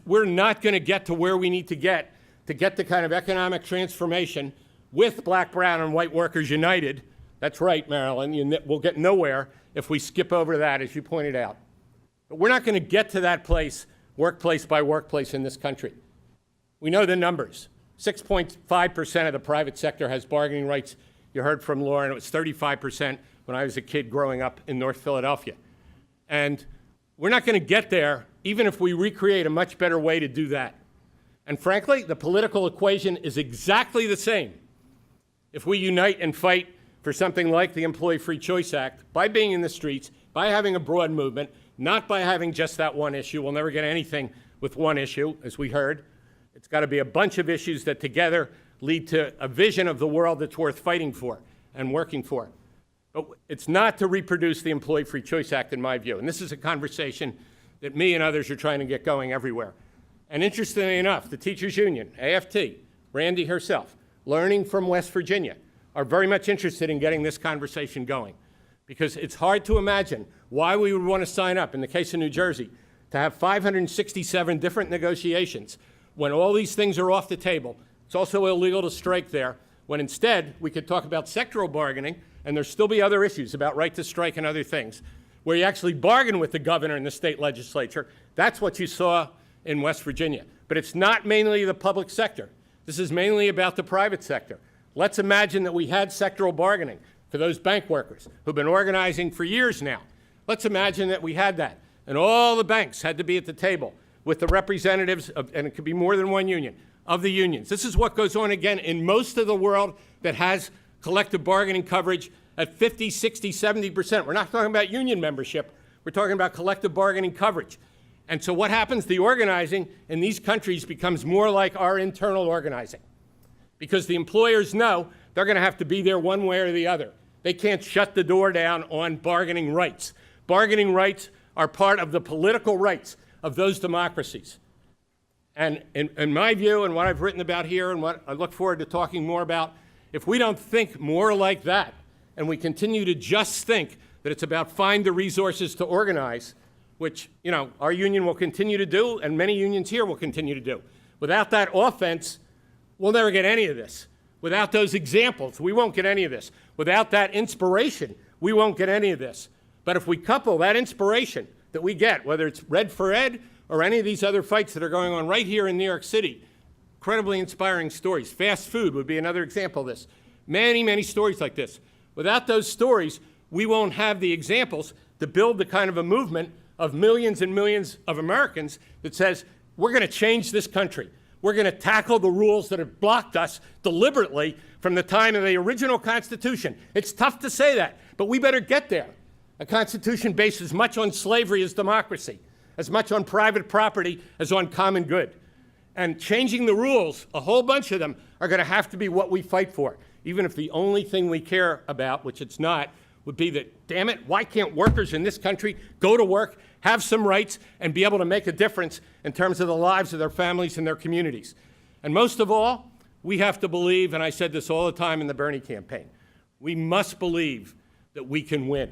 We're not going to get to where we need to get the kind of economic transformation with black, brown, and white workers united. That's right, Marilyn. We'll get nowhere if we skip over that, as you pointed out. But we're not going to get to that place, workplace by workplace in this country. We know the numbers. 6.5% of the private sector has bargaining rights. You heard from Lauren, it was 35% when I was a kid growing up in North Philadelphia. And we're not going to get there even if we recreate a much better way to do that. And frankly, the political equation is exactly the same. If we unite and fight for something like the Employee Free Choice Act, by being in the streets, by having a broad movement, not by having just that one issue. We'll never get anything with one issue, as we heard. It's got to be a bunch of issues that together lead to a vision of the world that's worth fighting for and working for. But it's not to reproduce the Employee Free Choice Act, in my view. And this is a conversation that me and others are trying to get going everywhere. And interestingly enough, the teachers union, AFT, Randy herself, learning from West Virginia, are very much interested in getting this conversation going. Because it's hard to imagine why we would want to sign up, in the case of New Jersey, to have 567 different negotiations, when all these things are off the table. It's also illegal to strike there, when instead we could talk about sectoral bargaining, and there'll still be other issues about right to strike and other things, where you actually bargain with the governor and the state legislature. That's what you saw in West Virginia. But it's not mainly the public sector. This is mainly about the private sector. Let's imagine that we had sectoral bargaining for those bank workers who've been organizing for years now. Let's imagine that we had that, and all the banks had to be at the table with the representatives of, and it could be more than one union, of the unions. This is what goes on, again, in most of the world that has collective bargaining coverage at 50, 60, 70%. We're not talking about union membership. We're talking about collective bargaining coverage. And so what happens? The organizing in these countries becomes more like our internal organizing, because the employers know they're going to have to be there one way or the other. They can't shut the door down on bargaining rights. Bargaining rights are part of the political rights of those democracies. And in my view, and what I've written about here, and what I look forward to talking more about, if we don't think more like that, and we continue to just think that it's about find the resources to organize, which, you know, our union will continue to do, and many unions here will continue to do. Without that offense, we'll never get any of this. Without those examples, we won't get any of this. Without that inspiration, we won't get any of this. But if we couple that inspiration that we get, whether it's Red for Ed or any of these other fights that are going on right here in New York City, incredibly inspiring stories. Fast food would be another example of this. Many, many stories like this. Without those stories, we won't have the examples to build the kind of a movement of millions and millions of Americans that says, we're going to change this country. We're going to tackle the rules that have blocked us deliberately from the time of the original Constitution. It's tough to say that, but we better get there. A Constitution based as much on slavery as democracy, as much on private property as on common good. And changing the rules, a whole bunch of them, are going to have to be what we fight for, even if the only thing we care about, which it's not, would be that, damn it, why can't workers in this country go to work, have some rights, and be able to make a difference in terms of the lives of their families and their communities? And most of all, we have to believe, and I said this all the time in the Bernie campaign, we must believe that we can win.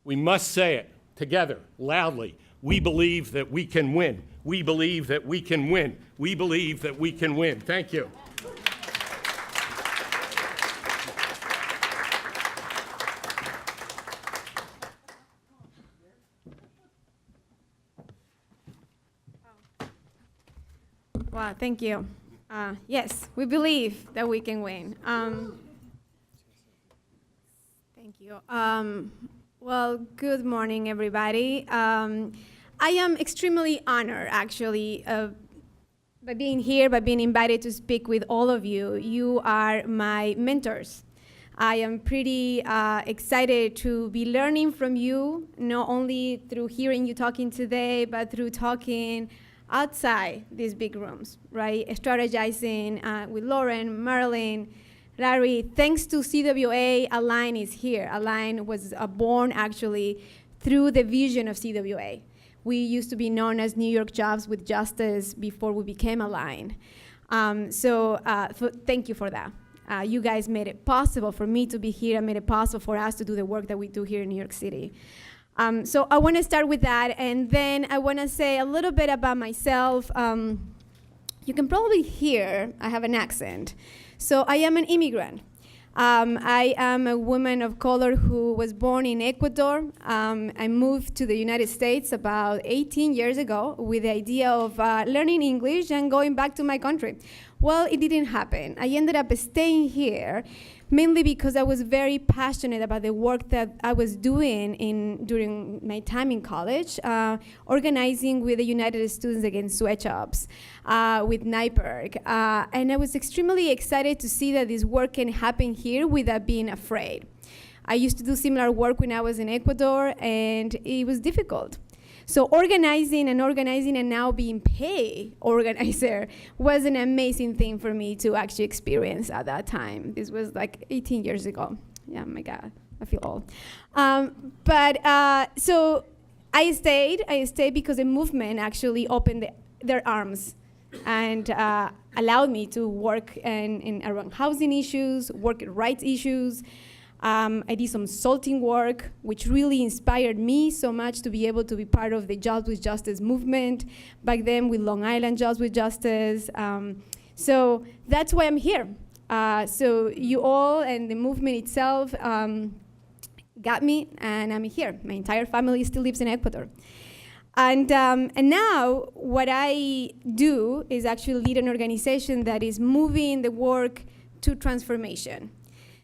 We must say it together, loudly. We believe that we can win. We believe that we can win. We believe that we can win. Thank you. Wow, thank you. Yes, we believe that we can win. Thank you. Well, good morning, everybody. I am extremely honored, actually, by being here, by being invited to speak with all of you. You are my mentors. I am pretty excited to be learning from you, not only through hearing you talking today, but through talking outside these big rooms, right? Strategizing with Lauren, Marilyn, Larry. Thanks to CWA, Align is here. Align was born actually through the vision of CWA. We used to be known as New York Jobs with Justice before we became Align. So thank you for that. You guys made it possible for me to be here and made it possible for us to do the work that we do here in New York City. So I want to start with that, and then I want to say a little bit about myself. You can probably hear I have an accent. So I am an immigrant. I am a woman of color who was born in Ecuador. I moved to the United States about 18 years ago with the idea of learning English and going back to my country. Well, it didn't happen. I ended up staying here mainly because I was very passionate about the work that I was doing during my time in college, organizing with the United Students Against Sweatshops, with NYPIRG. And I was extremely excited to see that this work can happen here without being afraid. I used to do similar work when I was in Ecuador, and it was difficult. So organizing and now being paid organizer was an amazing thing for me to actually experience at that time. This was like 18 years ago. Yeah, my God, I feel old. So I stayed because the movement actually opened their arms and allowed me to work in around housing issues, work rights issues. I did some consulting work, which really inspired me so much to be able to be part of the Jobs with Justice movement back then with Long Island Jobs with Justice. So that's why I'm here. So you all and the movement itself got me, and I'm here. My entire family still lives in Ecuador. And now what I do is actually lead an organization that is moving the work to transformation.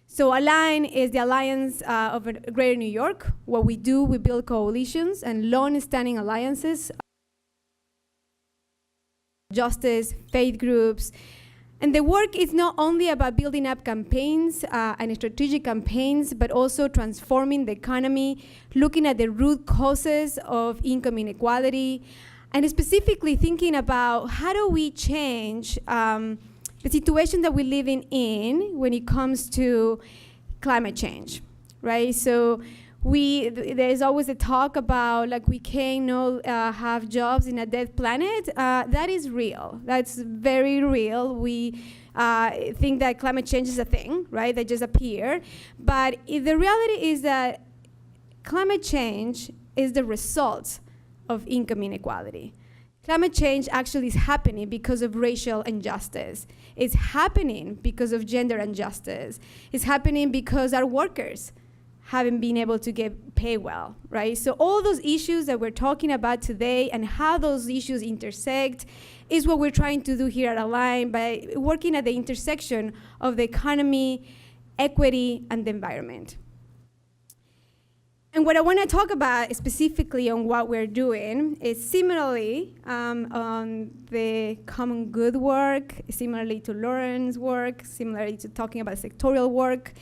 So Align is the Alliance of Greater New York. What we do, we build coalitions and long-standing alliances, justice, faith groups. And the work is not only about building up campaigns and strategic campaigns, but also transforming the economy, looking at the root causes of income inequality, and specifically thinking about how do we change the situation that we're living in when it comes to climate change, right? So there's always a talk about like we cannot have jobs in a dead planet. That is real. That's very real. We think that climate change is a thing, right? That just appeared. But the reality is that climate change is the result of income inequality. Climate change actually is happening because of racial injustice. It's happening because of gender injustice. It's happening because our workers haven't been able to get paid well, right? So all those issues that we're talking about today and how those issues intersect is what we're trying to do here at Align by working at the intersection of the economy, equity, and the environment. And what I want to talk about specifically on what we're doing is similarly on the common good work, similarly to Lauren's work, similarly to talking about sectorial work.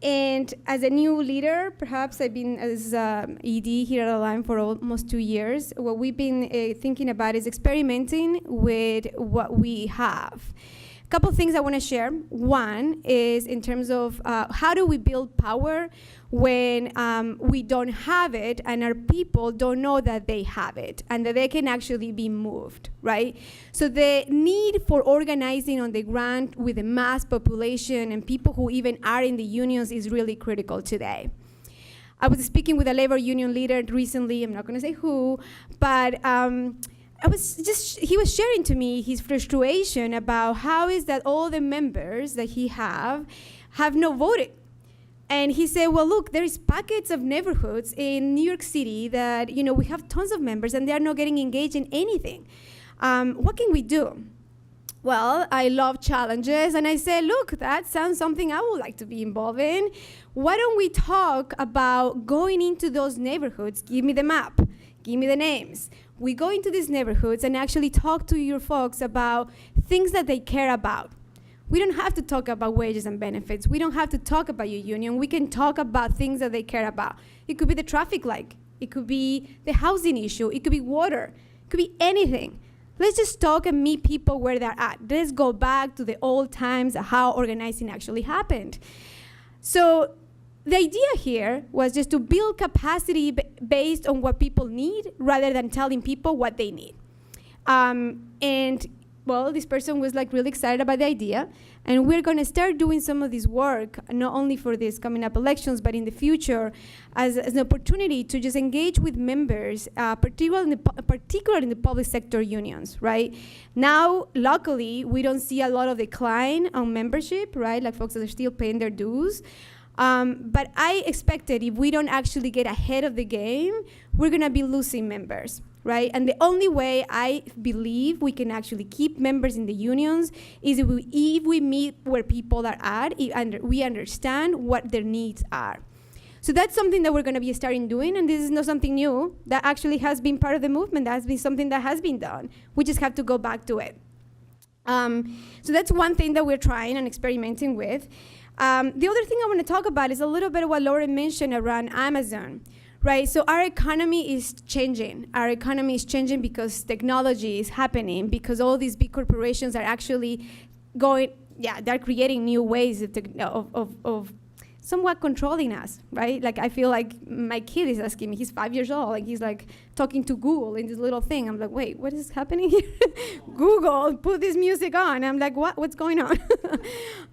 And as a new leader, perhaps I've been as ED here at Align for almost 2 years. What we've been thinking about is experimenting with what we have. A couple of things I want to share. One is in terms of how do we build power when we don't have it and our people don't know that they have it and that they can actually be moved, right? So the need for organizing on the ground with the mass population and people who even are in the unions is really critical today. I was speaking with a labor union leader recently, I'm not gonna say who, but he was sharing to me his frustration about how is that all the members that he have not voted. And he said, well, look, there is pockets of neighborhoods in New York City that, we have tons of members and they are not getting engaged in anything. What can we do? Well, I love challenges. And I said, look, that sounds something I would like to be involved in. Why don't we talk about going into those neighborhoods? Give me the map. Give me the names. We go into these neighborhoods and actually talk to your folks about things that they care about. We don't have to talk about wages and benefits. We don't have to talk about your union. We can talk about things that they care about. It could be the traffic light. It could be the housing issue. It could be water. It could be anything. Let's just talk and meet people where they're at. Let's go back to the old times of how organizing actually happened. So the idea here was just to build capacity based on what people need rather than telling people what they need. Well, this person was really excited about the idea, and we're going to start doing some of this work, not only for these coming up elections, but in the future as an opportunity to just engage with members, particularly in the public sector unions, right? Now, luckily, we don't see a lot of decline on membership, right? Like folks that are still paying their dues. But I expected if we don't actually get ahead of the game, we're going to be losing members. Right? And the only way I believe we can actually keep members in the unions is if we meet where people are at and we understand what their needs are. So that's something that we're going to be starting doing, and this is not something new. That actually has been part of the movement. That has been something that has been done. We just have to go back to it. So that's one thing that we're trying and experimenting with. The other thing I want to talk about is a little bit of what Lauren mentioned around Amazon. Right, so our economy is changing. Our economy is changing because technology is happening, because all these big corporations are actually they're creating new ways of somewhat controlling us, right? Like I feel like my kid is asking me, he's 5 years old, and he's like talking to Google in this little thing. I'm like, wait, what is happening here? Google, put this music on. I'm like, what's going on?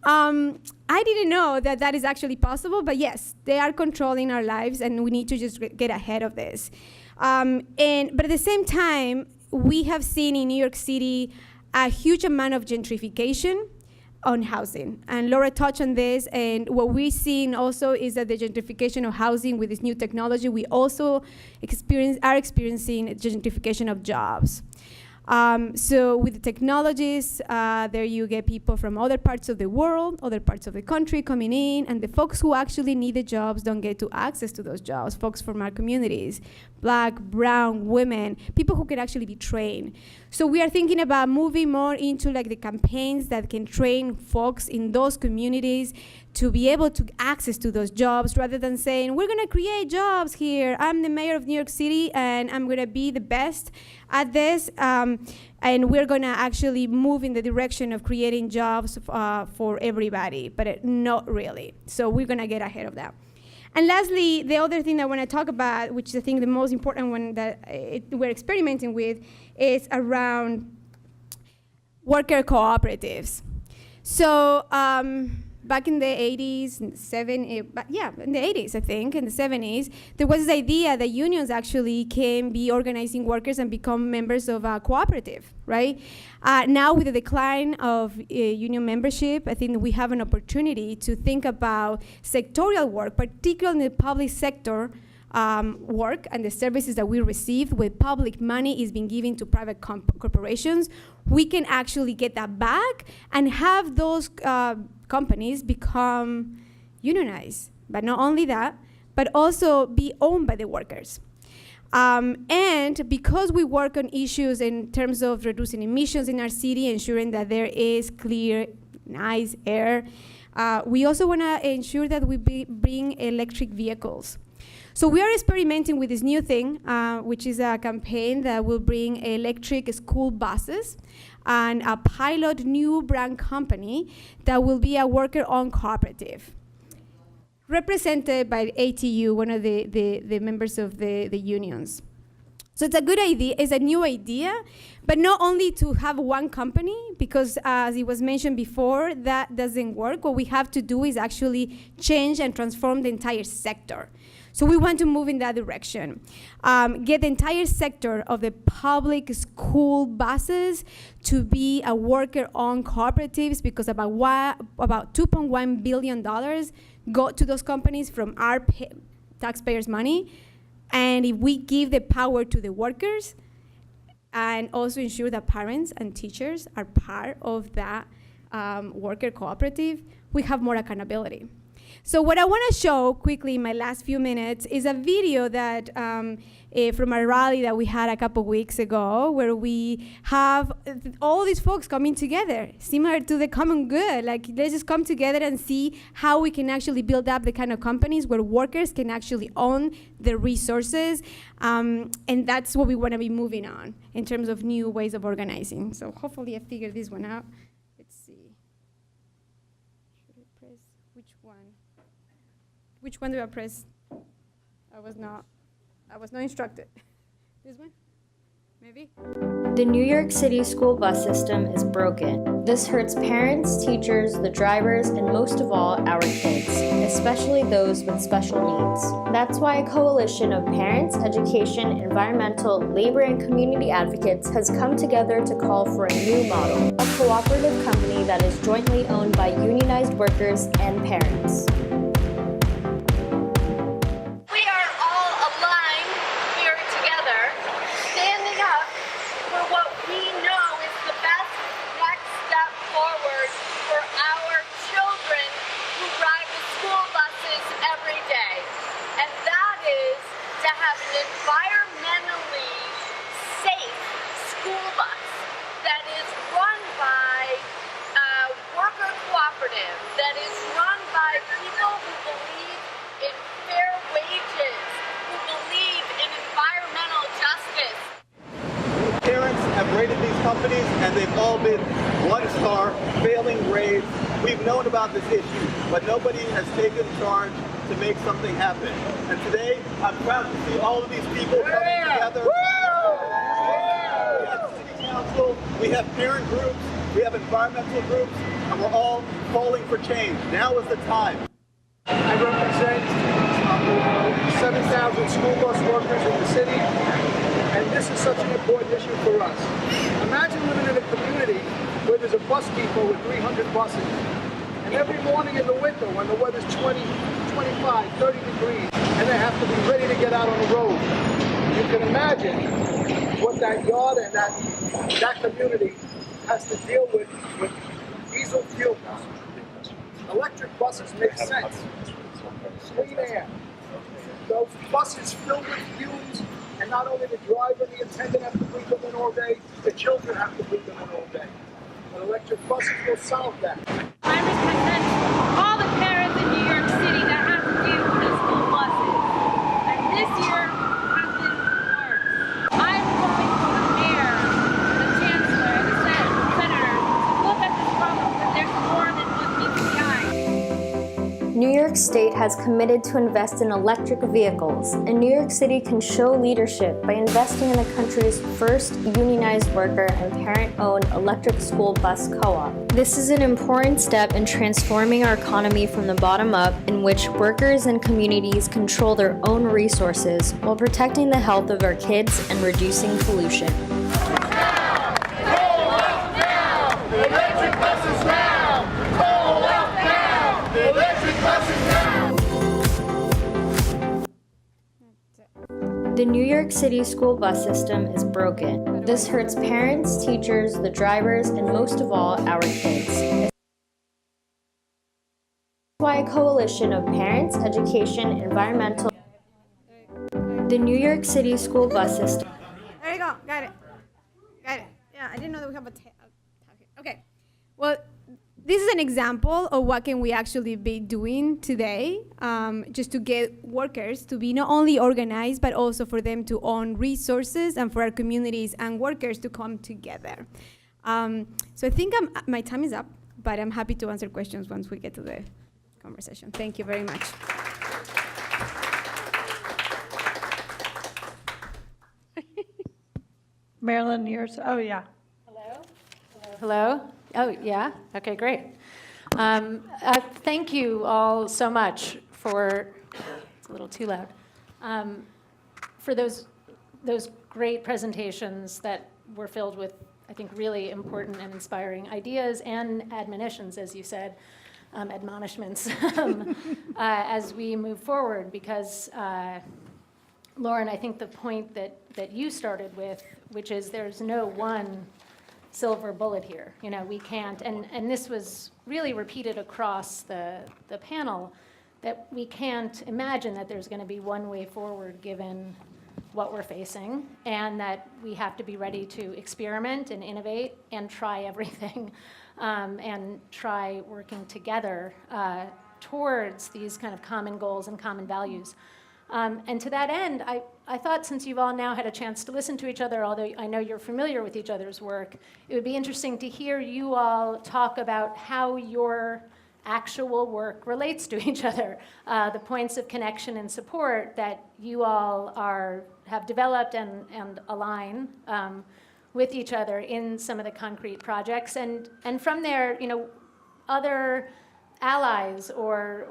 I didn't know that that is actually possible, but yes, they are controlling our lives, and we need to just get ahead of this. But at the same time, we have seen in New York City a huge amount of gentrification on housing. And Laura touched on this, and what we're seeing also is that the gentrification of housing with this new technology, we also are experiencing gentrification of jobs. So with the technologies, there you get people from other parts of the world, other parts of the country coming in, and the folks who actually need the jobs don't get to access to those jobs, folks from our communities, Black, brown, women, people who can actually be trained. So we are thinking about moving more into like the campaigns that can train folks in those communities to be able to access to those jobs, rather than saying, we're gonna create jobs here. I'm the mayor of New York City, and I'm gonna be the best at this, and we're gonna actually move in the direction of creating jobs for everybody, but not really. So we're gonna get ahead of that. And lastly, the other thing I want to talk about, which is I think the most important one that we're experimenting with, is around worker cooperatives. So back in the 80s, in the 80s, I think, in the 70s, there was this idea that unions actually can be organizing workers and become members of a cooperative, right? Now with the decline of union membership, I think we have an opportunity to think about sectorial work, particularly in the public sector work and the services that we receive, where public money is being given to private corporations. We can actually get that back and have those companies become unionized. But not only that, but also be owned by the workers. And because we work on issues in terms of reducing emissions in our city, ensuring that there is clear, nice air, we also want to ensure that we bring electric vehicles. So we are experimenting with this new thing, which is a campaign that will bring electric school buses and a pilot new brand company that will be a worker-owned cooperative, represented by ATU, one of the members of the unions. So it's a good idea, it's a new idea, but not only to have one company, because as it was mentioned before, that doesn't work. What we have to do is actually change and transform the entire sector. So we want to move in that direction. Get the entire sector of the public school buses to be a worker-owned cooperatives, because about $2.1 billion go to those companies from our taxpayers' money. And if we give the power to the workers and also ensure that parents and teachers are part of that worker cooperative, we have more accountability. So what I want to show quickly in my last few minutes is a video that from a rally that we had a couple weeks ago, where we have all these folks coming together, similar to the common good. Like, let's just come together and see how we can actually build up the kind of companies where workers can actually own the resources. And that's what we want to be moving on in terms of new ways of organizing. So hopefully I figured this one out. Let's see. Should I press which one? Which one do I press? I was not instructed. This one? Maybe? The New York City school bus system is broken. This hurts parents, teachers, the drivers, and most of all, our kids, especially those with special needs. That's why a coalition of parents, education, environmental, labor, and community advocates has come together to call for a new model, a cooperative company that is jointly owned by unionized workers and parents. Environmentally safe school bus that is run by a worker cooperative, that is run by people who believe in fair wages, who believe in environmental justice. Parents have rated these companies, and they've all been one-star, failing grades, We've known about this issue, but nobody has taken charge to make something happen. And today, I'm proud to see all of these people coming together. We have city council, we have parent groups, we have environmental groups, and we're all calling for change. Now is the time. I represent 7,000 school bus workers in the city, and this is such an important issue for us. Imagine living in a community where there's a bus depot with 300 buses, and every morning in the winter when the weather's 20, 25, 30 degrees, and they have to be ready to get out on the road. You can imagine what that yard and that community has to deal with diesel fuel. Electric buses make sense. Clean air. Those buses filled with fumes, and not only the driver and the attendant have to breathe them in all day, the children have to breathe them in all day. But electric buses will solve that. I represent all the parents in New York City that have to deal with the school buses. And this year has been worse. I'm going for the mayor, the chancellor, and the senator to look at this problem, that there's more than what meets the eye. New York State has committed to invest in electric vehicles, and New York City can show leadership by investing in the country's first unionized worker and parent-owned electric school bus co-op. This is an important step in transforming our economy from the bottom up, in which workers and communities control their own resources while protecting the health of our kids and reducing pollution. The New York City school bus system is broken. This hurts parents, teachers, the drivers, and most of all, our kids. That's why a coalition of parents, education, environmental... The New York City school bus system... There you go. Got it. Got it. Yeah, I didn't know that we have a tab here. Okay. Well, this is an example of what can we actually be doing today, just to get workers to be not only organized, but also for them to own resources and for our communities and workers to come together. So I think my time is up, but I'm happy to answer questions once we get to the conversation. Thank you very much. Marilyn, yours. Oh, yeah. Hello? Oh, yeah? Okay, great. Thank you all so much for, it's a little too loud, for those great presentations that were filled with, I think, really important and inspiring ideas and admonitions, as you said, admonishments, as we move forward, because Lauren, I think the point that you started with, which is there's no one silver bullet here. You know, we can't, and this was really repeated across the panel, that we can't imagine that there's going to be one way forward given what we're facing, and that we have to be ready to experiment and innovate and try everything, and try working together towards these kind of common goals and common values. And to that end, I thought, since you've all now had a chance to listen to each other, although I know you're familiar with each other's work, it would be interesting to hear you all talk about how your actual work relates to each other, the points of connection and support that you all have developed and align with each other in some of the concrete projects. And from there, you know, other allies or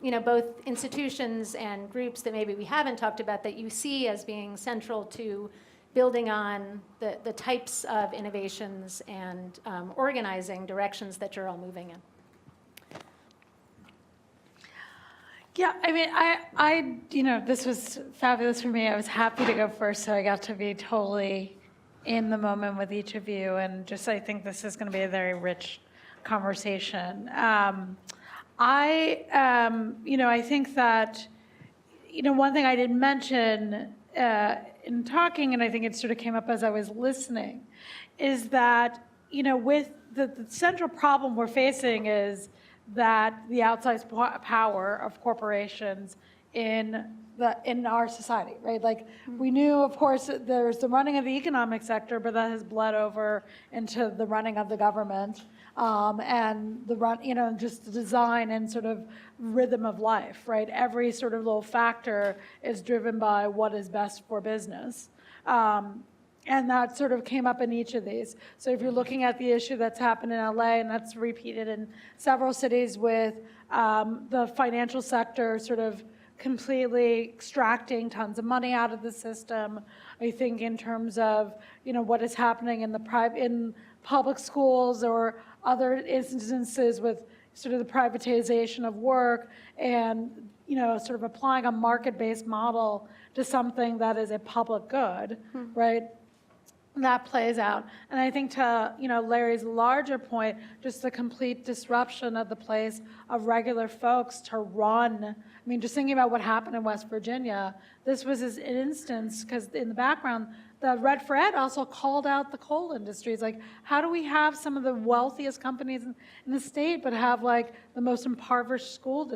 you know, both institutions and groups that maybe we haven't talked about that you see as being central to building on the types of innovations and organizing directions that you're all moving in. Yeah, I mean, I you know, this was fabulous for me. I was happy to go first, so I got to be totally in the moment with each of you, and just I think this is going to be a very rich conversation. You know, I think that, you know, one thing I didn't mention in talking, and I think it sort of came up as I was listening, is that, you know, with the central problem we're facing is that the outsized power of corporations in our society, right? Like, we knew, of course, there's the running of the economic sector, but that has bled over into the running of the government. and the run, just the design and sort of rhythm of life, right? Every sort of little factor is driven by what is best for business. And that sort of came up in each of these. So if you're looking at the issue that's happened in LA, and that's repeated in several cities with the financial sector sort of completely extracting tons of money out of the system. I think in terms of, what is happening in in public schools or other instances with sort of the privatization of work and, sort of applying a market-based model to something that is a public good, right? That plays out. And I think to, Larry's larger point, just the complete disruption of the place of regular folks to run. I mean, just thinking about what happened in West Virginia, this was an instance, because in the background, the Red for Ed also called out the coal industries. Like, how do we have some of the wealthiest companies in the state, but have like the most impoverished school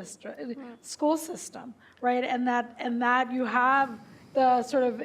system, right? And that you have the sort of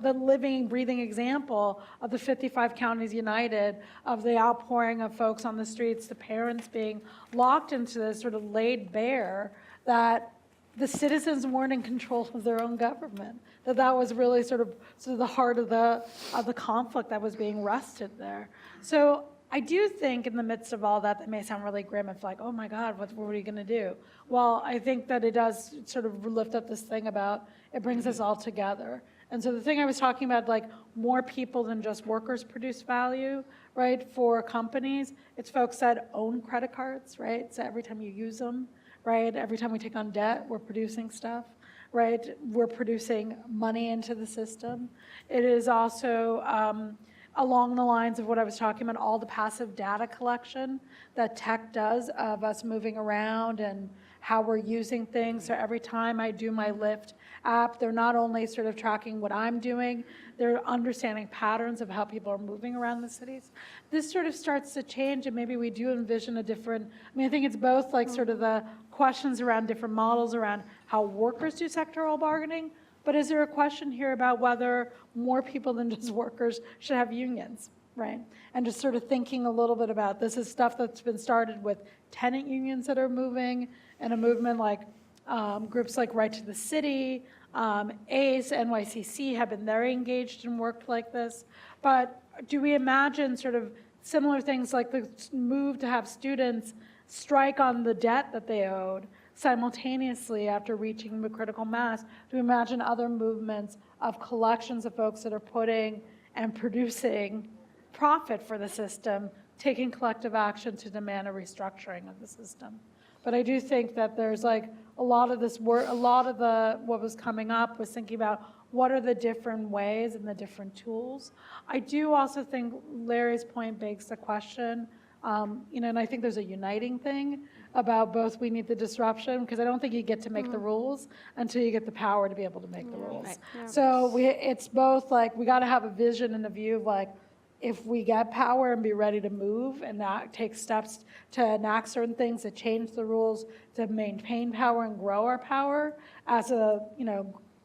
the living, breathing example of the 55 counties united, of the outpouring of folks on the streets, the parents being locked into this sort of laid bare that the citizens weren't in control of their own government. That was really sort of the heart of the conflict that was being wrested there. So I do think in the midst of all that may sound really grim. It's like, oh my God, what are you going to do? Well, I think that it does sort of lift up this thing about it brings us all together. And so the thing I was talking about, like more people than just workers produce value, right? For companies, it's folks that own credit cards, right? So every time you use them, right? Every time we take on debt, we're producing stuff, right? We're producing money into the system. It is also along the lines of what I was talking about, all the passive data collection that tech does of us moving around and how we're using things. So every time I do my Lyft app, they're not only sort of tracking what I'm doing, they're understanding patterns of how people are moving around the cities. This sort of starts to change, and maybe we do envision a different, I think it's both like sort of the questions around different models around how workers do sectoral bargaining, but is there a question here about whether more people than just workers should have unions, right? And just sort of thinking a little bit about this is stuff that's been started with tenant unions that are moving, and a movement like groups like Right to the City, ACE, NYCC have been very engaged and worked like this. But do we imagine sort of similar things like the move to have students strike on the debt that they owed simultaneously after reaching the critical mass? Do we imagine other movements of collections of folks that are putting and producing profit for the system, taking collective action to demand a restructuring of the system? But I do think that there's like a lot of this work, what was coming up was thinking about what are the different ways and the different tools. I do also think Larry's point begs the question, and I think there's a uniting thing about both we need the disruption, because I don't think you get to make the rules until you get the power to be able to make the rules. Right. Yeah. So it's both like we got to have a vision and a view of like, if we get power and be ready to move and take steps to enact certain things, to change the rules, to maintain power and grow our power as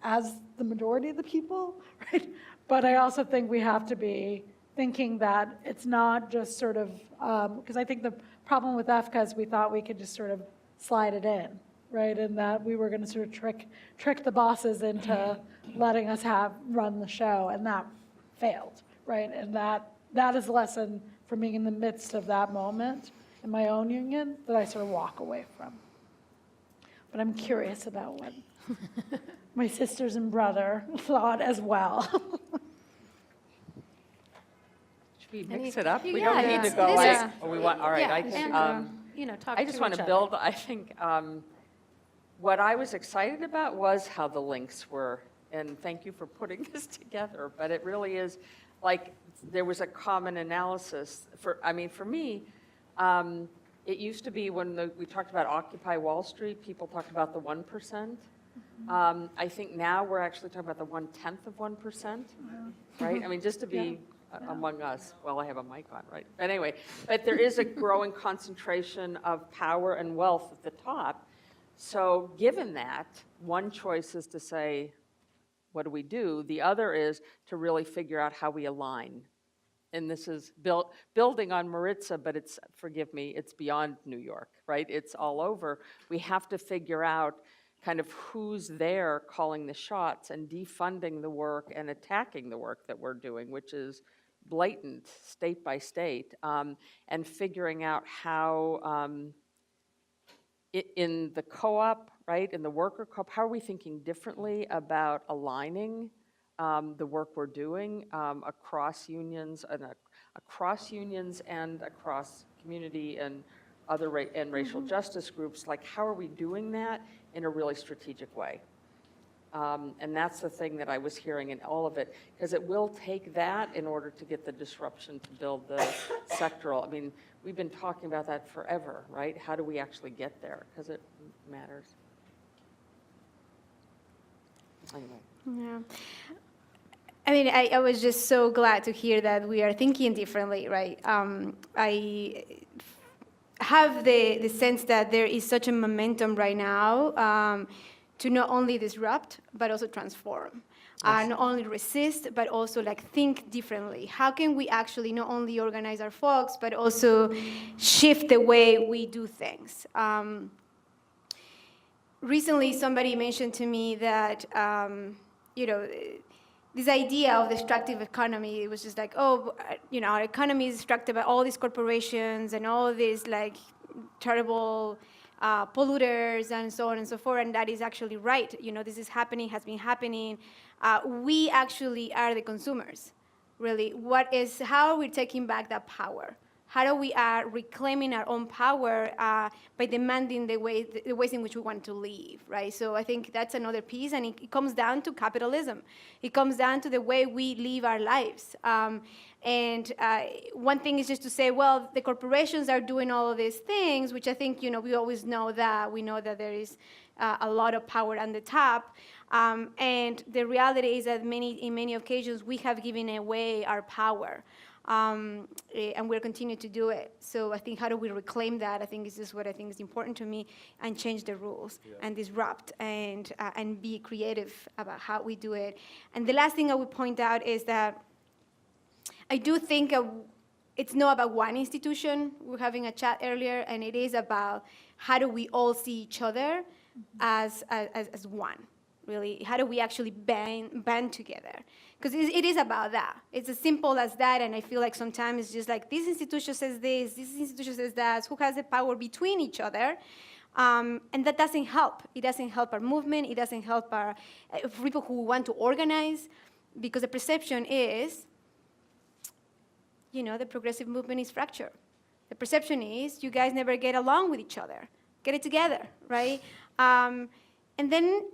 as the majority of the people, right? But I also think we have to be thinking that it's not just sort of, because I think the problem with EFCA is we thought we could just sort of slide it in, right? And that we were going to sort of trick the bosses into letting us run the show, and that failed. Right, and that is a lesson for me in the midst of that moment in my own union that I sort of walk away from. But I'm curious about what my sisters and brother thought as well. Should we mix it up? We Yeah, don't need to go this like, we want, all right, yeah, I think, talk I just to want each to other. build, I think, what I was excited about was how the links were, and thank you for putting this together, but it really is, like, there was a common analysis. For me, it used to be when we talked about Occupy Wall Street, people talked about the 1%. I think now we're actually talking about the 1/10 of 1%, right? I mean, just to be among us. Well, I have a mic on, right? But anyway, but there is a growing concentration of power and wealth at the top. So given that, one choice is to say, what do we do? The other is to really figure out how we align. and this is building on Maritza, but it's, forgive me, it's beyond New York, right? It's all over. We have to figure out kind of who's there calling the shots and defunding the work and attacking the work that we're doing, which is blatant state by state, and figuring out how in the co-op, right, in the worker co-op, how are we thinking differently about aligning the work we're doing across unions and across community and other racial justice groups? Like, how are we doing that in a really strategic way? And that's the thing that I was hearing in all of it, because it will take that in order to get the disruption to build the sectoral. I mean, we've been talking about that forever, right? How do we actually get there? Because it matters. Anyway. Yeah. I mean, I was just so glad to hear that we are thinking differently, right? I have the sense that there is such a momentum right now to not only disrupt, but also transform. Not only resist, but also like think differently. How can we actually not only organize our folks, but also shift the way we do things? Recently, somebody mentioned to me that, this idea of the extractive economy, it was just like, our economy is extracted by all these corporations and all these like terrible polluters and so on and so forth, and that is actually right. This is happening, has been happening. We actually are the consumers, really. How are we taking back that power? How do we reclaiming our own power by demanding the ways in which we want to live, right? So I think that's another piece, and it comes down to capitalism. It comes down to the way we live our lives. And one thing is just to say, well, the corporations are doing all of these things, which I think, we always know that. We know that there is a lot of power on the top. And the reality is that in many occasions, we have given away our power. And we'll continue to do it. So I think, how do we reclaim that? I think this is what I think is important to me, and change the rules and disrupt and be creative about how we do it. And the last thing I would point out is that I do think it's not about one institution. We were having a chat earlier, and it is about how do we all see each other as one. Really, how do we actually band together? Because it is about that. It's as simple as that, and I feel like sometimes it's just like, this institution says this institution says that, who has the power between each other? And that doesn't help. It doesn't help our movement. It doesn't help our people who want to organize, because the perception is, the progressive movement is fractured. The perception is, you guys never get along with each other. Get it together, right? And then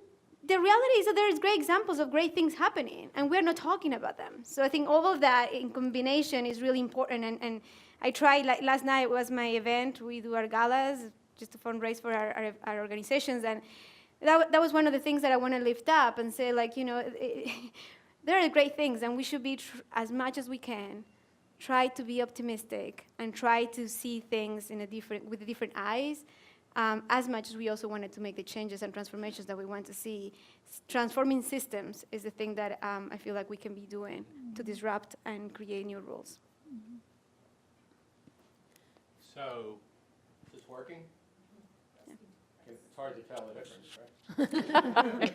the reality is that there's great examples of great things happening, and we're not talking about them. So I think all of that in combination is really important. And I tried, like last night was my event. We do our galas just to fundraise for our organizations. And that was one of the things that I want to lift up and say, like, there are great things, and we should be, as much as we can, try to be optimistic and try to see things with different eyes. As much as we also wanted to make the changes and transformations that we want to see. Transforming systems is the thing that I feel like we can be doing to disrupt and create new rules. So, is this working? Yeah. It's hard to tell the difference, right?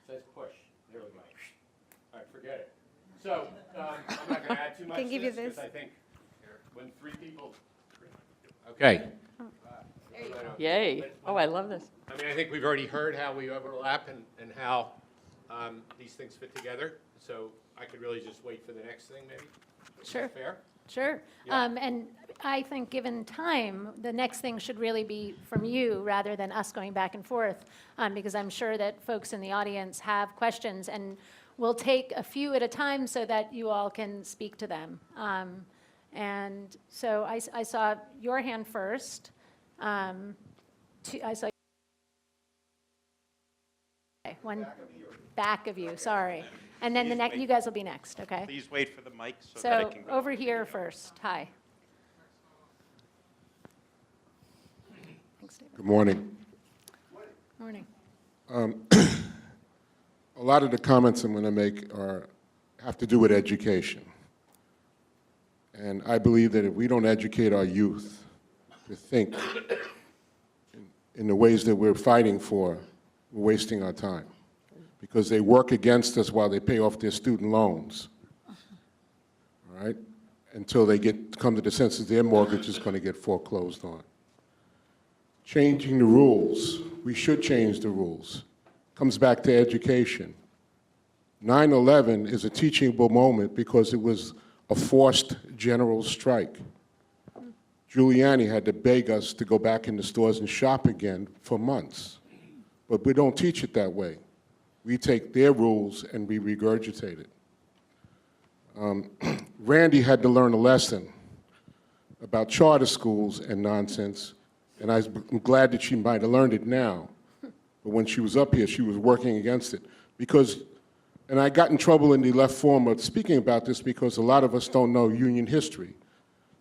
Says push. There we go. All right, forget it. So, I'm not going to add too much to this, because I think when three people... Okay. Yay. Oh, I love this. I mean, I think we've already heard how we overlap and how these things fit together. So I could really just wait for the next thing, maybe? Sure. Is that fair? Sure. Yeah. And I think given time, the next thing should really be from you rather than us going back and forth, because I'm sure that folks in the audience have questions, and we'll take a few at a time so that you all can speak to them. And so I saw your hand first. I saw one back of you, sorry. And then you guys will be next, okay? Please wait for the mic so that I can go. Over here first. Hi. Thanks, David. Good morning. Morning. A lot of the comments I'm going to make have to do with education. And I believe that if we don't educate our youth to think in the ways that we're fighting for, we're wasting our time. Because they work against us while they pay off their student loans, all right? Until they come to the sense that their mortgage is going to get foreclosed on. Changing the rules. We should change the rules. Comes back to education. 9/11 is a teachable moment because it was a forced general strike. Giuliani had to beg us to go back in the stores and shop again for months. But we don't teach it that way. We take their rules and we regurgitate it. Randy had to learn a lesson about charter schools and nonsense, and I'm glad that she might have learned it now. But when she was up here, she was working against it. Because, and I got in trouble in the left forum of speaking about this because a lot of us don't know union history.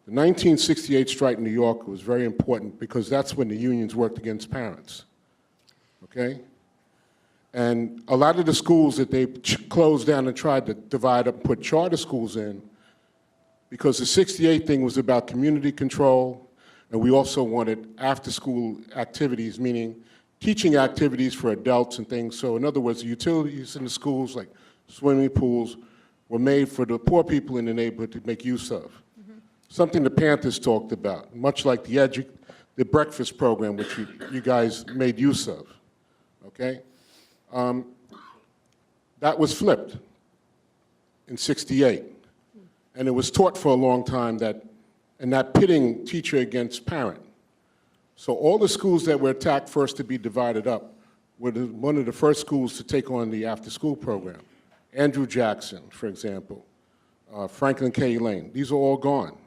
The 1968 strike in New York was very important because that's when the unions worked against parents, okay? And a lot of the schools that they closed down and tried to divide up and put charter schools in, because the 68 thing was about community control, and we also wanted after-school activities, meaning teaching activities for adults and things. So in other words, the utilities in the schools, like swimming pools, were made for the poor people in the neighborhood to make use of. Something the Panthers talked about, much like the breakfast program, which you guys made use of, okay? That was flipped in 68. And it was taught for a long time that pitting teacher against parent. So all the schools that were attacked first to be divided up were one of the first schools to take on the after-school program. Andrew Jackson, for example, Franklin K. Lane, these are all gone.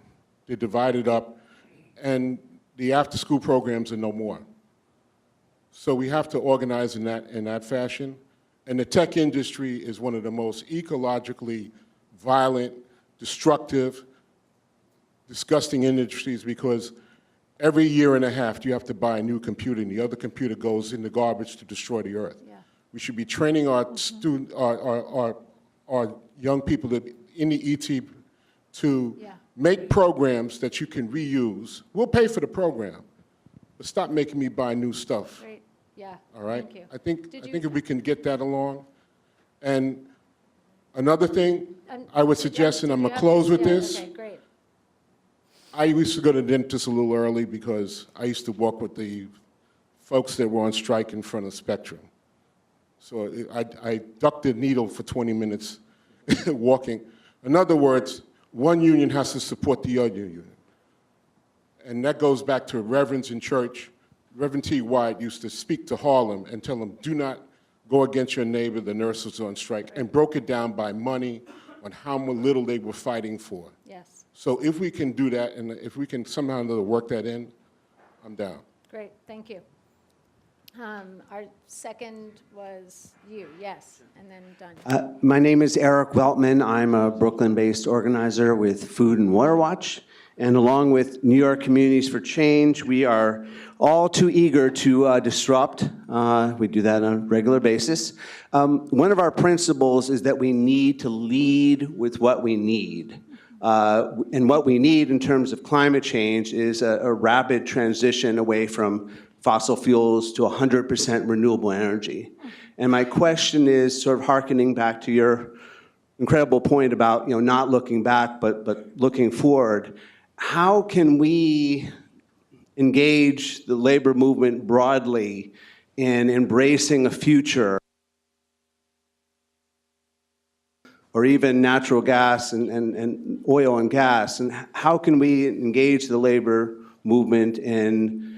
They're divided up, and the after-school programs are no more. So we have to organize in that fashion. And the tech industry is one of the most ecologically violent, destructive, disgusting industries because every year and a half you have to buy a new computer and the other computer goes in the garbage to destroy the earth. Yeah. We should be training our young people in the ET to make programs that you can reuse. We'll pay for the program, but stop making me buy new stuff. Great. Yeah. All right. Thank you. I think if we can get that along, and another thing I would suggest, and I'm gonna close with this. Okay, great. I used to go to the dentist a little early because I used to walk with the folks that were on strike in front of Spectrum. So I ducked the needle for 20 minutes walking. In other words, one union has to support the other union. And that goes back to reverends in church. Reverend T. White used to speak to Harlem and tell them, do not go against your neighbor, the nurses on strike, and broke it down by money on how little they were fighting for. Yes. So if we can do that, and if we can somehow work that in, I'm down. Great, thank you. Our second was you, yes, and then Don. My name is Eric Weltman. I'm a Brooklyn-based organizer with Food and Water Watch. And along with New York Communities for Change, we are all too eager to disrupt. We do that on a regular basis. One of our principles is that we need to lead with what we need. And what we need in terms of climate change is a rapid transition away from fossil fuels to 100% renewable energy. And my question is sort of hearkening back to your incredible point about not looking back but looking forward. How can we engage the labor movement broadly in embracing a future or even natural gas and oil and gas? And how can we engage the labor movement in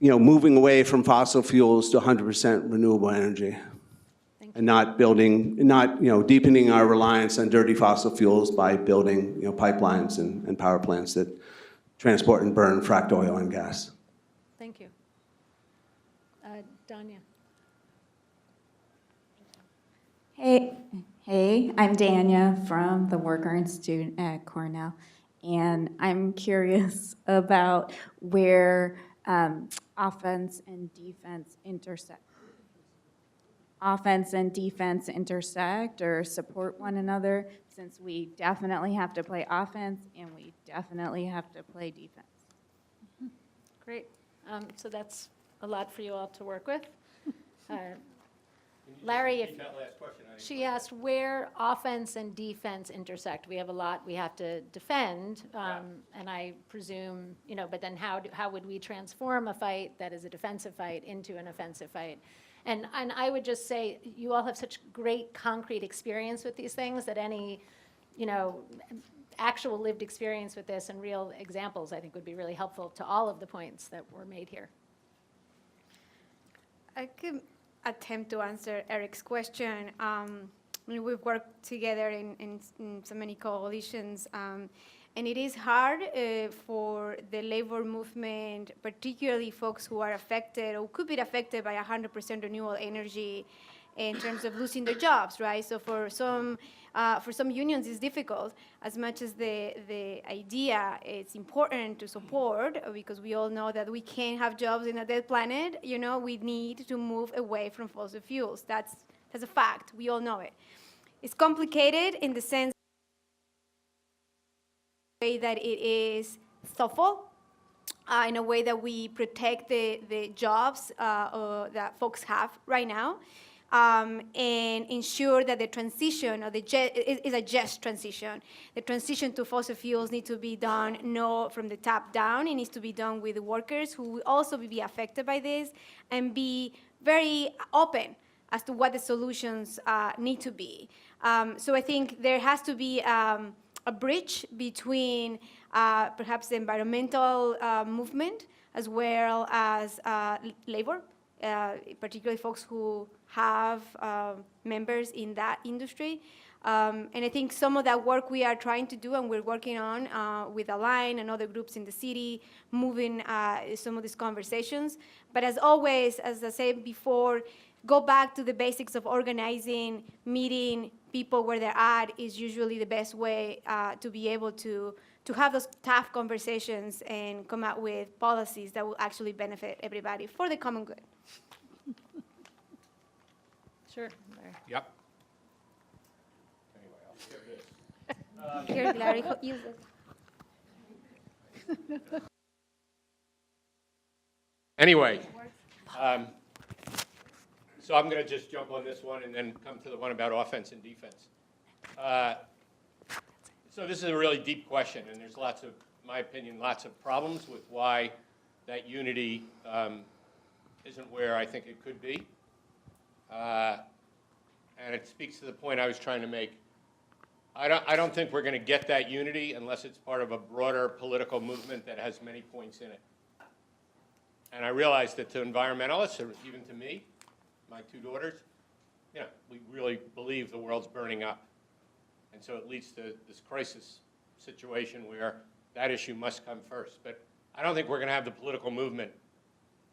moving away from fossil fuels to 100% renewable energy? And not deepening our reliance on dirty fossil fuels by building pipelines and power plants that transport and burn fracked oil and gas. Thank you. Danya. Hey, I'm Danya from the Worker Institute at Cornell, and I'm curious about where offense and defense intersect. offense and defense intersect or support one another, since we definitely have to play offense and we definitely have to play defense. Great. So that's a lot for you all to work with. Larry, if she asked where offense and defense intersect. We have a lot we have to defend, and I presume, but then how would we transform a fight that is a defensive fight into an offensive fight? And I would just say, you all have such great concrete experience with these things that any, actual lived experience with this and real examples, I think, would be really helpful to all of the points that were made here. I could attempt to answer Eric's question. We've worked together in so many coalitions, and it is hard for the labor movement, particularly folks who are affected or could be affected by 100% renewable energy in terms of losing their jobs, right? So for some unions, it's difficult. As much as the idea, it's important to support, because we all know that we can't have jobs in a dead planet. We need to move away from fossil fuels. That's a fact. We all know it. It's complicated in the sense that it is thoughtful, in a way that we protect the jobs that folks have right now, and ensure that the transition is a just transition. The transition to fossil fuels needs to be done not from the top down. It needs to be done with the workers who will also be affected by this, and be very open as to what the solutions need to be. So I think there has to be a bridge between perhaps the environmental movement as well as labor, particularly folks who have members in that industry. And I think some of that work we are trying to do, and we're working on with Align and other groups in the city, moving some of these conversations. But as always, as I said before, go back to the basics of organizing, meeting people where they're at is usually the best way to be able to have those tough conversations and come out with policies that will actually benefit everybody for the common good. Sure. Yep. Anyway, I'll skip this. Here, Larry, use it. Anyway, so I'm going to just jump on this one and then come to the one about offense and defense. So this is a really deep question, and there's lots of, in my opinion, lots of problems with why that unity isn't where I think it could be. And it speaks to the point I was trying to make. I don't think we're going to get that unity unless it's part of a broader political movement that has many points in it. And I realize that to environmentalists, or even to me, my two daughters, we really believe the world's burning up. And so it leads to this crisis situation where that issue must come first. But I don't think we're going to have the political movement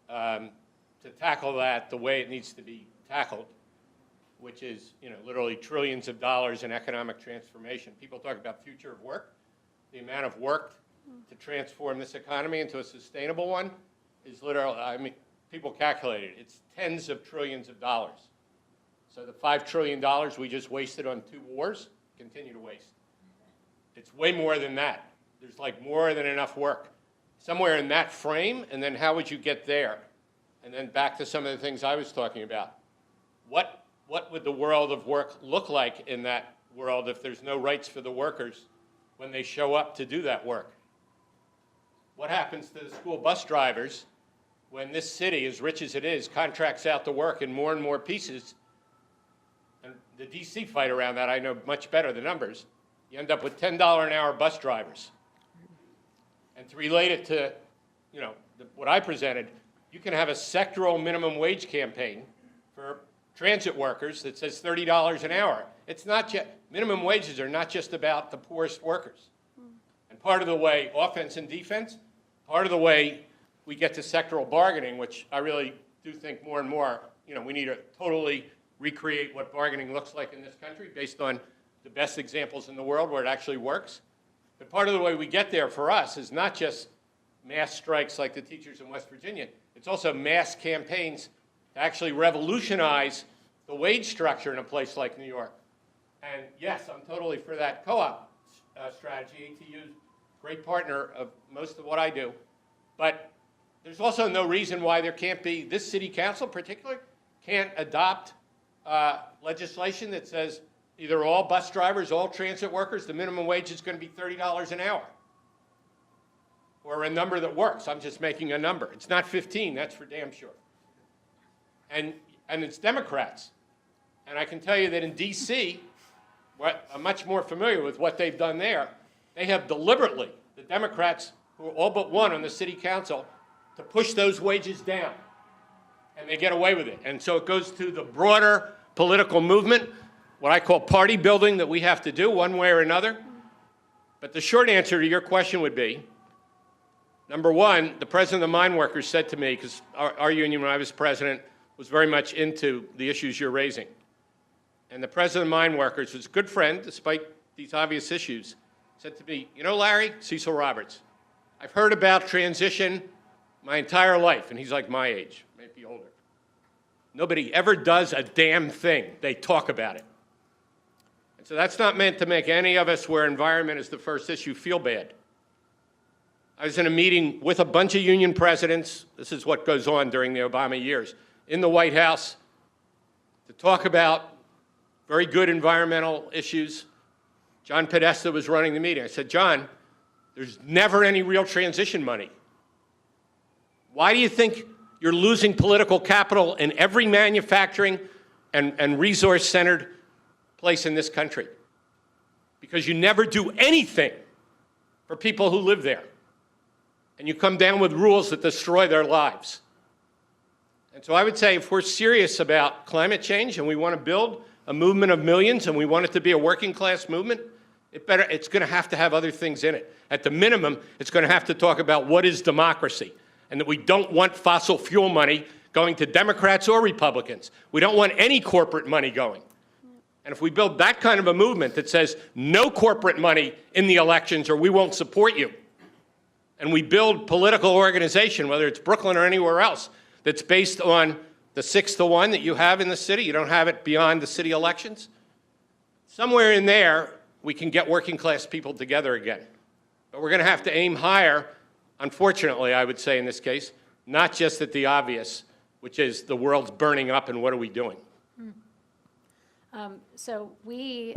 to tackle that the way it needs to be tackled, which is, literally trillions of dollars in economic transformation. People talk about future of work. The amount of work to transform this economy into a sustainable one is literally, people calculate it. It's tens of trillions of dollars. So the $5 trillion we just wasted on 2 wars, continue to waste. It's way more than that. There's like more than enough work. Somewhere in that frame, and then how would you get there? And then back to some of the things I was talking about. What would the world of work look like in that world if there's no rights for the workers when they show up to do that work? What happens to the school bus drivers when this city, as rich as it is, contracts out the work in more and more pieces? And the DC fight around that, I know much better the numbers. You end up with $10 an hour bus drivers. And to relate it to, what I presented, you can have a sectoral minimum wage campaign for transit workers that says $30 an hour. It's not just, minimum wages are not just about the poorest workers. And part of the way, offense and defense, part of the way we get to sectoral bargaining, which I really do think more and more, we need to totally recreate what bargaining looks like in this country based on the best examples in the world where it actually works. But part of the way we get there for us is not just mass strikes like the teachers in West Virginia. It's also mass campaigns to actually revolutionize the the wage structure in a place like New York. And yes, I'm totally for that co-op strategy. ATU's a great partner of most of what I do. But there's also no reason why there can't be, this city council in particular, can't adopt legislation that says either all bus drivers, all transit workers, the minimum wage is going to be $30 an hour. Or a number that works. I'm just making a number. It's not 15, that's for damn sure. And it's Democrats. And I can tell you that in D.C., I'm much more familiar with what they've done there. They have deliberately, the Democrats, who are all but one on the city council, to push those wages down. And they get away with it. And so it goes to the broader political movement, what I call party building that we have to do one way or another. But the short answer to your question would be, number one, the president of the mine workers said to me, because our union when I was president was very much into the issues you're raising. And the president of the mine workers, who's a good friend despite these obvious issues, said to me, you know, Larry, Cecil Roberts, I've heard about transition my entire life. And he's like my age, maybe older. Nobody ever does a damn thing. They talk about it. And so that's not meant to make any of us where environment is the first issue feel bad. I was in a meeting with a bunch of union presidents. This is what goes on during the Obama years in the White House to talk about very good environmental issues. John Podesta was running the meeting. I said, John, there's never any real transition money. Why do you think you're losing political capital in every manufacturing and resource-centered place in this country? Because you never do anything for people who live there. And you come down with rules that destroy their lives. And so I would say if we're serious about climate change and we want to build a movement of millions and we want it to be a working class movement, it's going to have other things in it. At the minimum, it's going to have to talk about what is democracy and that we don't want fossil fuel money going to Democrats or Republicans. We don't want any corporate money going. And if we build that kind of a movement that says no corporate money in the elections or we won't support you, and we build political organization, whether it's Brooklyn or anywhere else, that's based on the 6-to-1 that you have in the city, you don't have it beyond the city elections, somewhere in there we can get working class people together again. But we're going to have to aim higher, unfortunately, I would say in this case, not just at the obvious, which is the world's burning up and what are we doing? So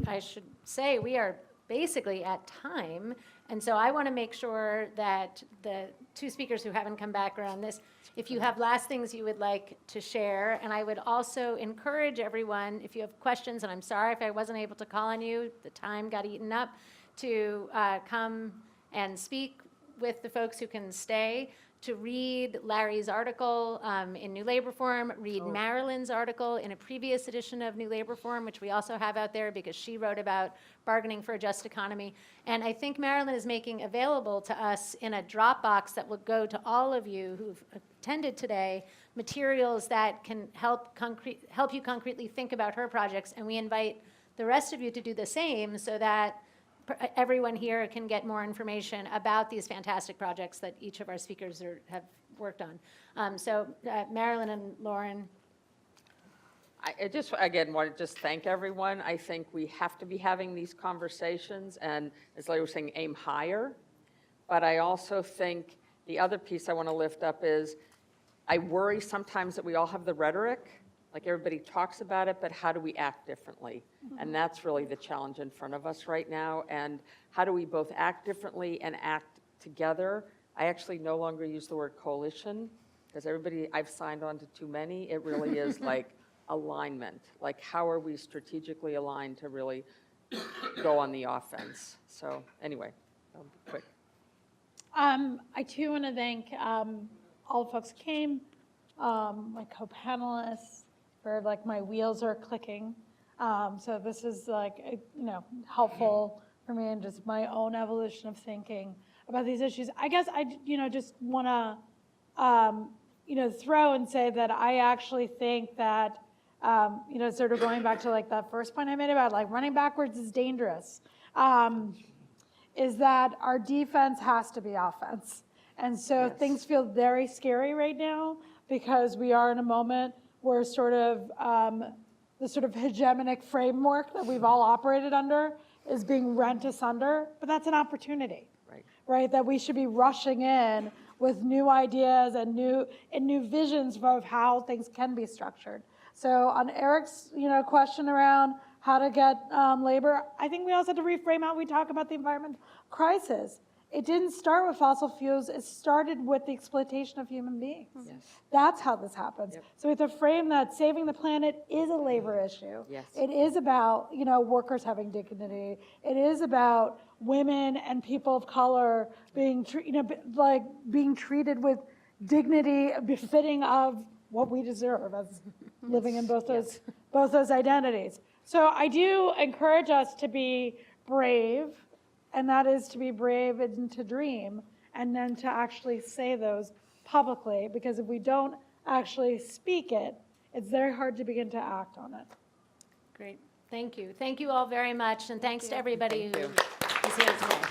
I should say, we are basically at time. And so I want to make sure that the two speakers who haven't come back around this, if you have last things you would like to share, and I would also encourage everyone, if you have questions, and I'm sorry if I wasn't able to call on you, the time got eaten up, to come and speak with the folks who can stay, to read Larry's article in New Labor Forum, read Marilyn's article in a previous edition of New Labor Forum, which we also have out there because she wrote about bargaining for a just economy. And I think Marilyn is making available to us in a Dropbox that will go to all of you who've attended today, materials that can help you concretely think about her projects. And we invite the rest of you to do the same so that everyone here can get more information about these fantastic projects that each of our speakers have worked on. So Marilyn and Lauren. I just, again, want to thank everyone. I think we have to be having these conversations and, as Larry was saying, aim higher. But I also think the other piece I want to lift up is I worry sometimes that we all have the rhetoric, like everybody talks about it, but how do we act differently? And that's really the challenge in front of us right now. And how do we both act differently and act together? I actually no longer use the word coalition because I've signed on to too many. It really is like alignment. Like how are we strategically aligned to really go on the offense? So anyway, that'll be quick. I too want to thank all the folks who came, my co-panelists, for like my wheels are clicking. So this is like, helpful for me and just my own evolution of thinking about these issues. I guess I, just want to, throw and say that I actually think that, sort of going back to like that first point I made about like running backwards is dangerous, is that our defense has to be offense. And so things feel very scary right now because we are in a moment where sort of the sort of hegemonic framework that we've all operated under is being rent asunder, but that's an opportunity, right? That we should be rushing in with new ideas and new visions of how things can be structured. So on Eric's question around how to get labor, I think we also have to reframe how we talk about the environment crisis. It didn't start with fossil fuels. It started with the exploitation of human beings. Yes. That's how this happens. Yep. So we have to frame that saving the planet is a labor issue. Yes. It is about workers having dignity. It is about women and people of color being being treated with dignity befitting of what we deserve as living in both those identities. So I do encourage us to be brave. And that is to be brave and to dream, and then to actually say those publicly, because if we don't actually speak it, it's very hard to begin to act on it. Great. Thank you. Thank you all very much, and thanks to everybody who is here today.